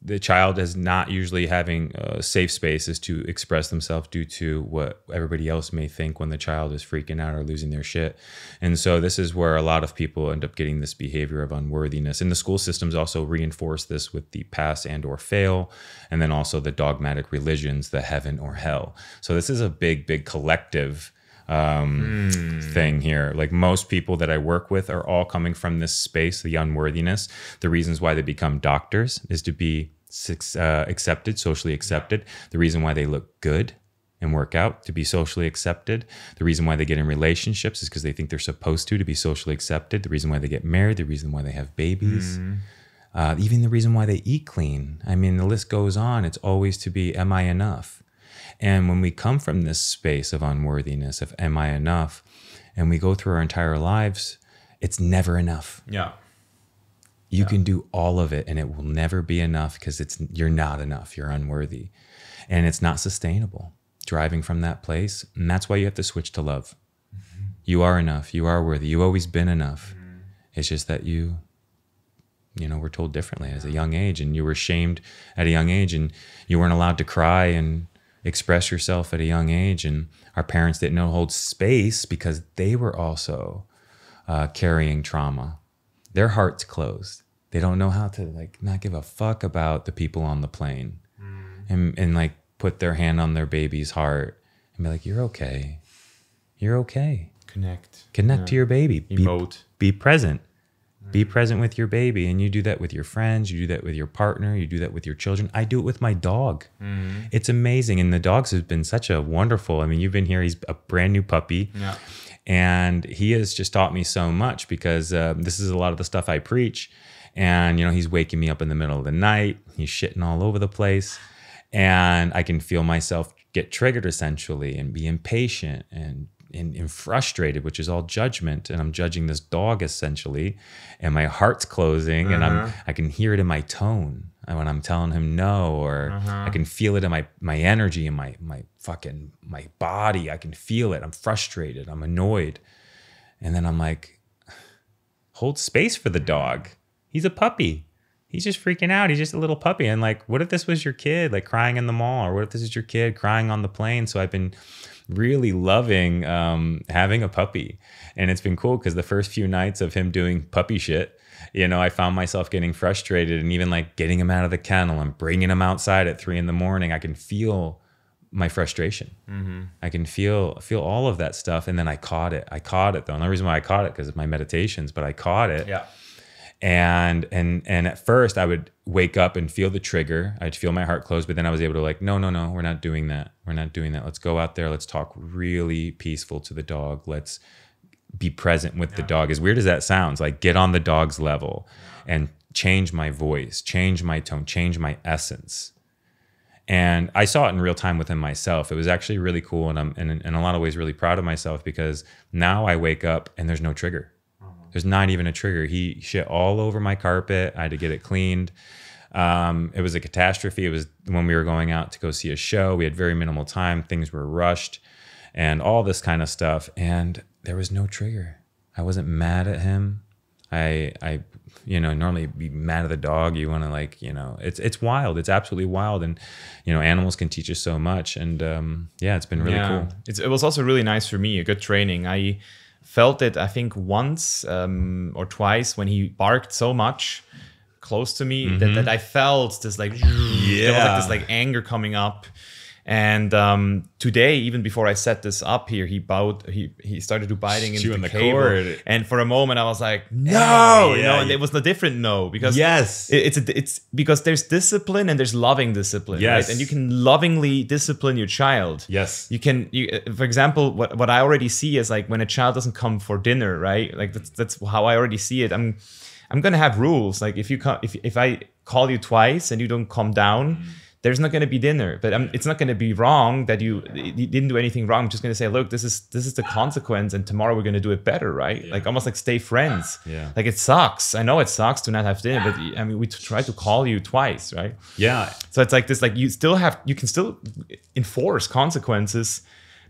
The child is not usually having safe spaces to express themselves due to what everybody else may think when the child is freaking out or losing their shit. And so this is where a lot of people end up getting this behavior of unworthiness. And the school systems also reinforce this with the pass and or fail, and then also the dogmatic religions, the heaven or hell. So this is a big, big collective thing here. Like most people that I work with are all coming from this space, the unworthiness. The reasons why they become doctors is to be accepted, socially accepted. The reason why they look good and work out, to be socially accepted. The reason why they get in relationships is because they think they're supposed to be socially accepted. The reason why they get married, the reason why they have babies, even the reason why they eat clean. I mean, the list goes on. It's always to be, am I enough? And when we come from this space of unworthiness, of am I enough, and we go through our entire lives, it's never enough.
Yeah.
You can do all of it and it will never be enough because you're not enough. You're unworthy. And it's not sustainable driving from that place. And that's why you have to switch to love. Mm-hmm. You are enough. You are worthy. You've always been enough. Mm-hmm. It's just that you were told differently as a young age, and you were shamed at a young age, and you weren't allowed to cry and express yourself at a young age. And our parents didn't know hold space because they were also carrying trauma. Their heart's closed. They don't know how to not give a fuck about the people on the plane, and put their hand on their baby's heart and be like, you're okay. You're okay.
Connect
to your baby.
Emote.
Be present. Be present with your baby. And you do that with your friends. You do that with your partner. You do that with your children. I do it with my dog. It's amazing. And the dogs have been such a wonderful, I mean, you've been here. He's a brand new puppy. Yeah. And he has just taught me so much because this is a lot of the stuff I preach. And, he's waking me up in the middle of the night. He's shitting all over the place. And I can feel myself get triggered essentially and be impatient and frustrated, which is all judgment. And I'm judging this dog essentially. And my heart's closing and I can hear it in my tone when I'm telling him no, or I can feel it in my energy and my body. I can feel it. I'm frustrated. I'm annoyed. And then I'm like, hold space for the dog. He's a puppy. He's just freaking out. He's just a little puppy. And what if this was your kid, crying in the mall? Or what if this is your kid crying on the plane? So I've been really loving having a puppy. And it's been cool because the first few nights of him doing puppy shit, I found myself getting frustrated, and even getting him out of the kennel and bringing him outside at 3 a.m. I can feel my frustration. I can feel all of that stuff. And then I caught it. The only reason why I caught it because of my meditations, but I caught it. Yeah. And at first I would wake up and feel the trigger. I'd feel my heart close, but then I was able to no, we're not doing that. We're not doing that. Let's go out there. Let's talk really peaceful to the dog. Let's be present with the dog. As weird as that sounds, get on the dog's level and change my voice, change my tone, change my essence. And I saw it in real time within myself. It was actually really cool. And I'm in a lot of ways really proud of myself because now I wake up and there's no trigger. There's not even a trigger. He shit all over my carpet. I had to get it cleaned. It was a catastrophe. It was when we were going out to go see a show. We had very minimal time. Things were rushed and all this kind of stuff. And there was no trigger. I wasn't mad at him. I normally be mad at the dog. You want to it's wild. It's absolutely wild. And, animals can teach us so much. And it's been really cool.
It was also really nice for me, a good training. I felt it, I think, once or twice when he barked so much close to me that I felt this there was this anger coming up. And today, even before I set this up here, he started to biting into the cable. Cord. And for a moment I was like, no, and it was a different no, because it's because there's discipline and there's loving discipline, right? And you can lovingly discipline your child. Yes. For example, what I already see is when a child doesn't come for dinner, right? That's how I already see it. I'm gonna have rules. If I call you twice and you don't come down, there's not going to be dinner, but it's not going to be wrong that you didn't do anything wrong. I'm just going to say, look, this is the consequence, and tomorrow we're going to do it better, right? Like almost like stay friends. Like it sucks. I know it sucks to not have dinner, but I mean, we try to call you twice, right? So it's like this, like you can still enforce consequences,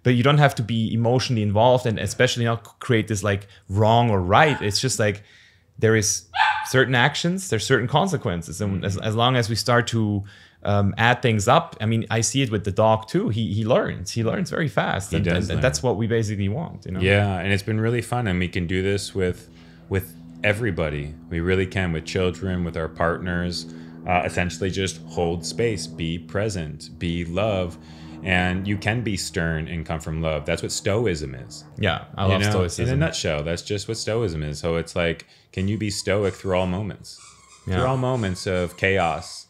but you don't have to be emotionally involved, and especially not create this like wrong or right. It's just like there is certain actions, there's certain consequences, and as long as we start to add things up. I mean, I see it with the dog too. He learns very fast. And that's what we basically want, you know?
Yeah, and it's been really fun, and we can do this with everybody. We really can, with children, with our partners. Essentially just hold space, be present, be love. And you can be stern and come from love. That's what Stoicism is.
Yeah, I love Stoicism.
In a nutshell, that's just what Stoicism is. So it's like, can you be stoic through all moments? Through all moments of chaos.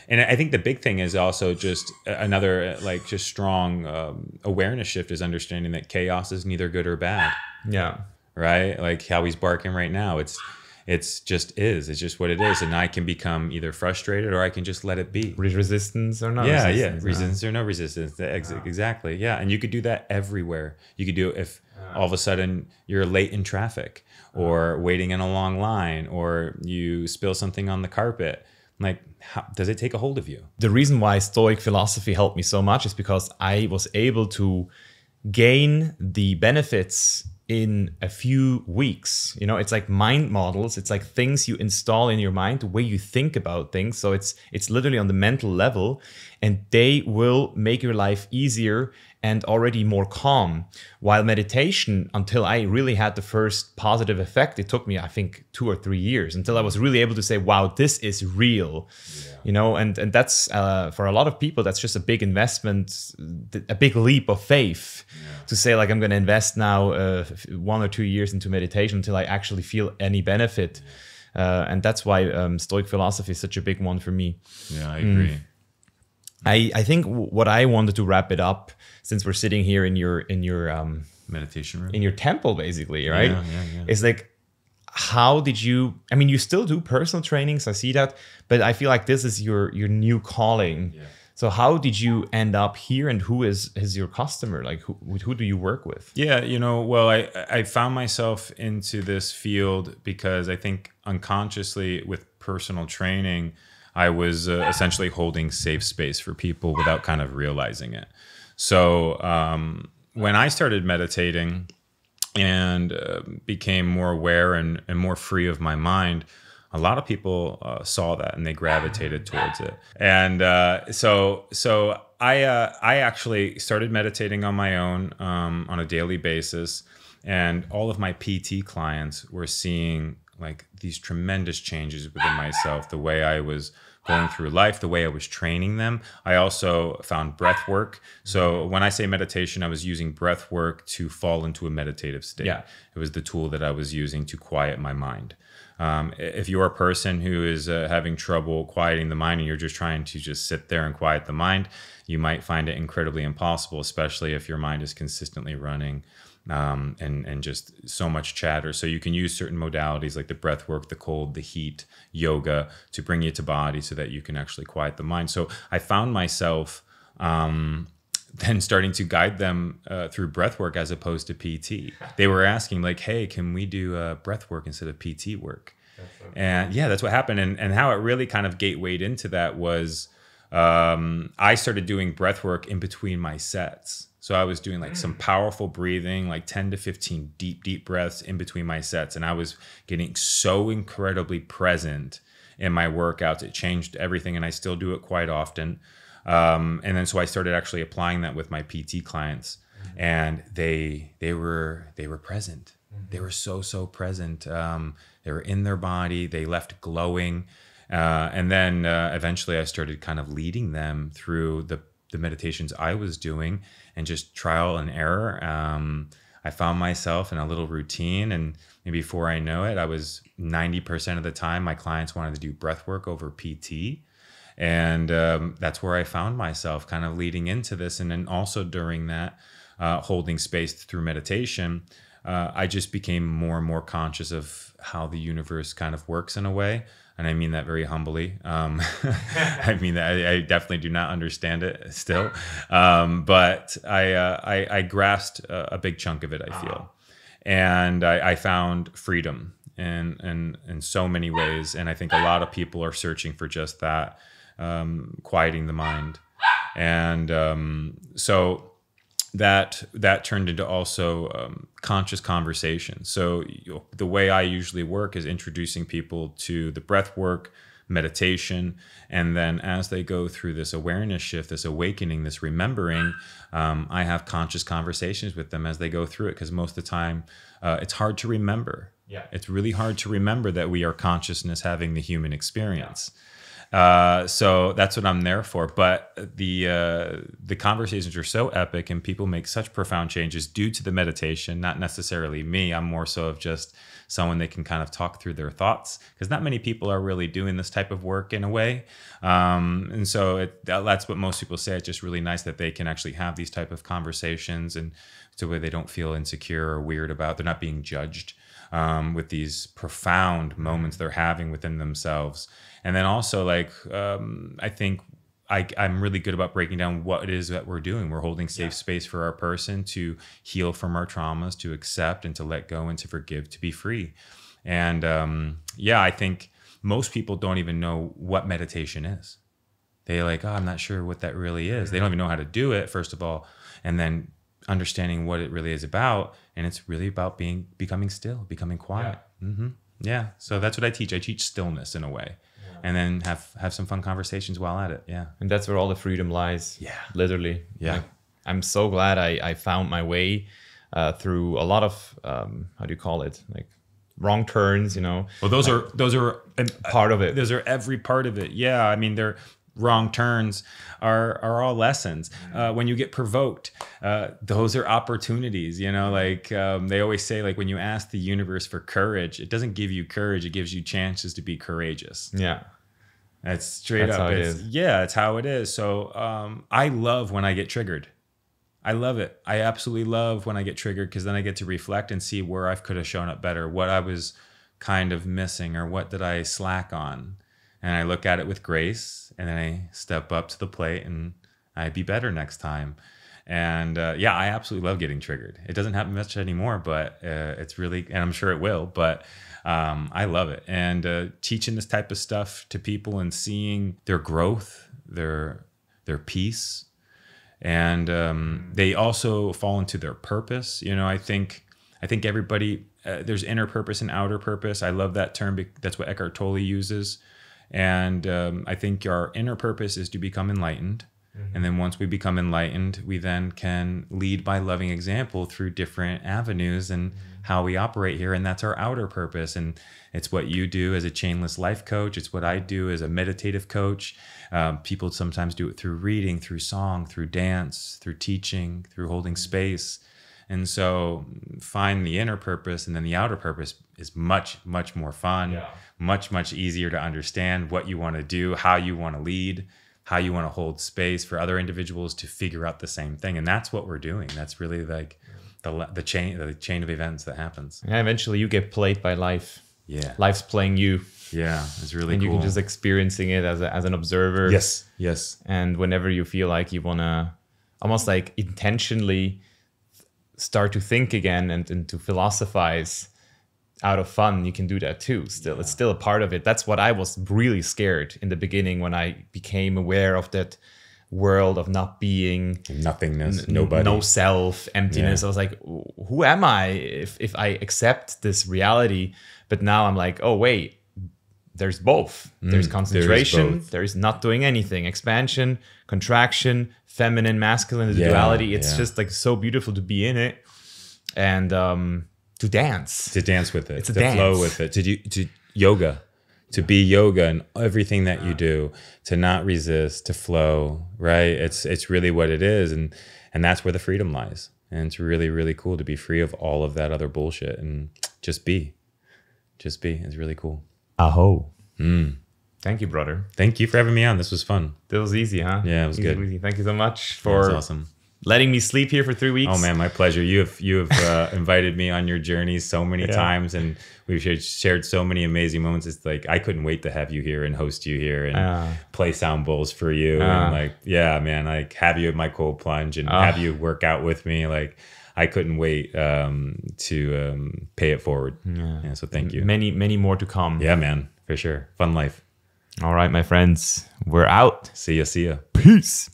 And I think the big thing is also just another like just strong awareness shift is understanding that chaos is neither good or bad. Right? Like how he's barking right now. It's just is. It's just what it is. And I can become either frustrated or I can just let it be.
Resistance or no resistance.
Resistance or no resistance. Exactly. Yeah. And you could do that everywhere. You could do it if all of a sudden you're late in traffic or waiting in a long line or you spill something on the carpet. Like, how does it take a hold of you?
The reason why Stoic philosophy helped me so much is because I was able to gain the benefits in a few weeks. You know, it's like mind models. It's like things you install in your mind, the way you think about things. So it's literally on the mental level, and they will make your life easier and already more calm. While meditation, until I really had the first positive effect, it took me, I think, 2 or 3 years until I was really able to say, wow, this is real. You know, and that's for a lot of people, that's just a big investment, a big leap of faith to say, like, I'm going to invest now 1 or 2 years into meditation until I actually feel any benefit. And that's why Stoic philosophy is such a big one for me.
Yeah, I agree.
I think what I wanted to wrap it up, since we're sitting here in your
meditation room,
in your temple, basically, right? It's like, how did you? I mean, you still do personal trainings, I see that, but I feel like this is your new calling. So how did you end up here, and who is your customer? Like, who do you work with?
Yeah, you know, well, I found myself into this field because I think unconsciously with personal training, I was essentially holding safe space for people without kind of realizing it. So when I started meditating and became more aware and more free of my mind, a lot of people saw that and they gravitated towards it. And so I actually started meditating on my own on a daily basis, and all of my PT clients were seeing like these tremendous changes within myself, the way I was going through life, the way I was training them. I also found breath work. So when I say meditation, I was using breath work to fall into a meditative state. It was the tool that I was using to quiet my mind. If you're a person who is having trouble quieting the mind and you're just trying to just sit there and quiet the mind, you might find it incredibly impossible, especially if your mind is consistently running and just so much chatter. So you can use certain modalities like the breath work, the cold, the heat, yoga to bring you to body so that you can actually quiet the mind. So I found myself then starting to guide them through breath work as opposed to PT. They were asking like, hey, can we do breath work instead of PT work? And yeah, that's what happened. And how it really kind of gatewayed into that was I started doing breath work in between my sets. So I was doing like some powerful breathing, like 10 to 15 deep breaths in between my sets. And I was getting so incredibly present in my workouts. It changed everything. And I still do it quite often. And then so I started actually applying that with my PT clients, and they were present. They were so present. They were in their body. They left glowing. And then eventually I started kind of leading them through the meditations I was doing, and just trial and error. I found myself in a little routine, and maybe before I know it, I was 90% of the time my clients wanted to do breath work over PT. And that's where I found myself kind of leading into this. And then also during that, holding space through meditation, I just became more and more conscious of how the universe kind of works in a way. And I mean that very humbly. I mean that I definitely do not understand it still. But I grasped a big chunk of it, I feel. And I found freedom in so many ways. And I think a lot of people are searching for just that, quieting the mind. And so that turned into also conscious conversation. So the way I usually work is introducing people to the breath work, meditation, and then as they go through this awareness shift, this awakening, this remembering, I have conscious conversations with them as they go through it, because most of the time it's hard to remember.
Yeah.
It's really hard to remember that we are consciousness having the human experience. So that's what I'm there for. But the conversations are so epic and people make such profound changes due to the meditation, not necessarily me. I'm more so of just someone they can kind of talk through their thoughts, because not many people are really doing this type of work in a way. And so that's what most people say. It's just really nice that they can actually have these type of conversations, and to where they don't feel insecure or weird about, they're not being judged with these profound moments they're having within themselves. And then also, like, I think I'm really good about breaking down what it is that we're doing. We're holding safe space for our person to heal from our traumas, to accept and to let go and to forgive, to be free. And I think most people don't even know what meditation is. They're like, oh, I'm not sure what that really is. They don't even know how to do it, first of all. And then understanding what it really is about. And it's really about becoming still, becoming quiet. Yeah. So that's what I teach. I teach stillness in a way. And then have some fun conversations while at it. Yeah.
And that's where all the freedom lies.
Yeah.
Literally.
Yeah.
Like, I'm so glad I found my way through a lot of, how do you call it? Like wrong turns, you know?
Well, those are
part of it.
Those are every part of it. Yeah. I mean, they're wrong turns are all lessons. When you get provoked, those are opportunities, you know, like they always say, like, when you ask the universe for courage, it doesn't give you courage. It gives you chances to be courageous.
Yeah.
That's straight up.
How it is.
Yeah, it's how it is. So I love when I get triggered. I love it. I absolutely love when I get triggered, because then I get to reflect and see where I could have shown up better, what I was kind of missing, or what did I slack on. And I look at it with grace, and then I step up to the plate and I'd be better next time. And I absolutely love getting triggered. It doesn't happen much anymore, but it's really, and I'm sure it will, but I love it. And teaching this type of stuff to people and seeing their growth, their peace, and they also fall into their purpose. You know, I think everybody, there's inner purpose and outer purpose. I love that term. That's what Eckhart Tolle uses. And I think our inner purpose is to become enlightened. And then once we become enlightened, we then can lead by loving example through different avenues and how we operate here. And that's our outer purpose. And it's what you do as a chainless life coach. It's what I do as a meditative coach. People sometimes do it through reading, through song, through dance, through teaching, through holding space. And so find the inner purpose, and then the outer purpose is much, much more fun, much, much easier to understand what you want to do, how you want to lead, how you want to hold space for other individuals to figure out the same thing. And that's what we're doing. That's really like the chain of events that happens.
Yeah, eventually you get played by life.
Yeah.
Life's playing you.
Yeah, it's really
and
cool.
You can just experiencing it as an observer.
Yes.
And whenever you feel like you want to almost like intentionally start to think again and to philosophize out of fun, you can do that too. Still, it's still a part of it. That's what I was really scared in the beginning when I became aware of that world of not being,
nothingness, nobody,
no self, emptiness. I was like, who am I if I accept this reality? But now I'm like, oh wait, there's both. There's concentration. There's not doing anything. Expansion, contraction, feminine, masculine, the duality. It's just like so beautiful to be in it, and to dance
with it,
it's a
to
dance.
Flow with it, to yoga, to be yoga and everything that you do, to not resist, to flow. Right? It's really what it is, and that's where the freedom lies. And it's really, really cool to be free of all of that other bullshit and just be. It's really cool.
Aho. Thank you, brother.
Thank you for having me on. This was fun.
That was easy, huh?
Yeah, it was good.
Easy. Thank you so much
That was awesome.
letting me sleep here for 3 weeks.
Oh man, my pleasure. You have invited me on your journey so many times, and we've shared so many amazing moments. It's like I couldn't wait to have you here and host you here and play sound bowls for you. And like, yeah, man, like have you at my cold plunge and have you work out with me. Like I couldn't wait to pay it forward. Yeah, so thank you.
Many more to come.
Yeah, man, for sure. Fun life.
All right, my friends, we're out.
See ya.
Peace.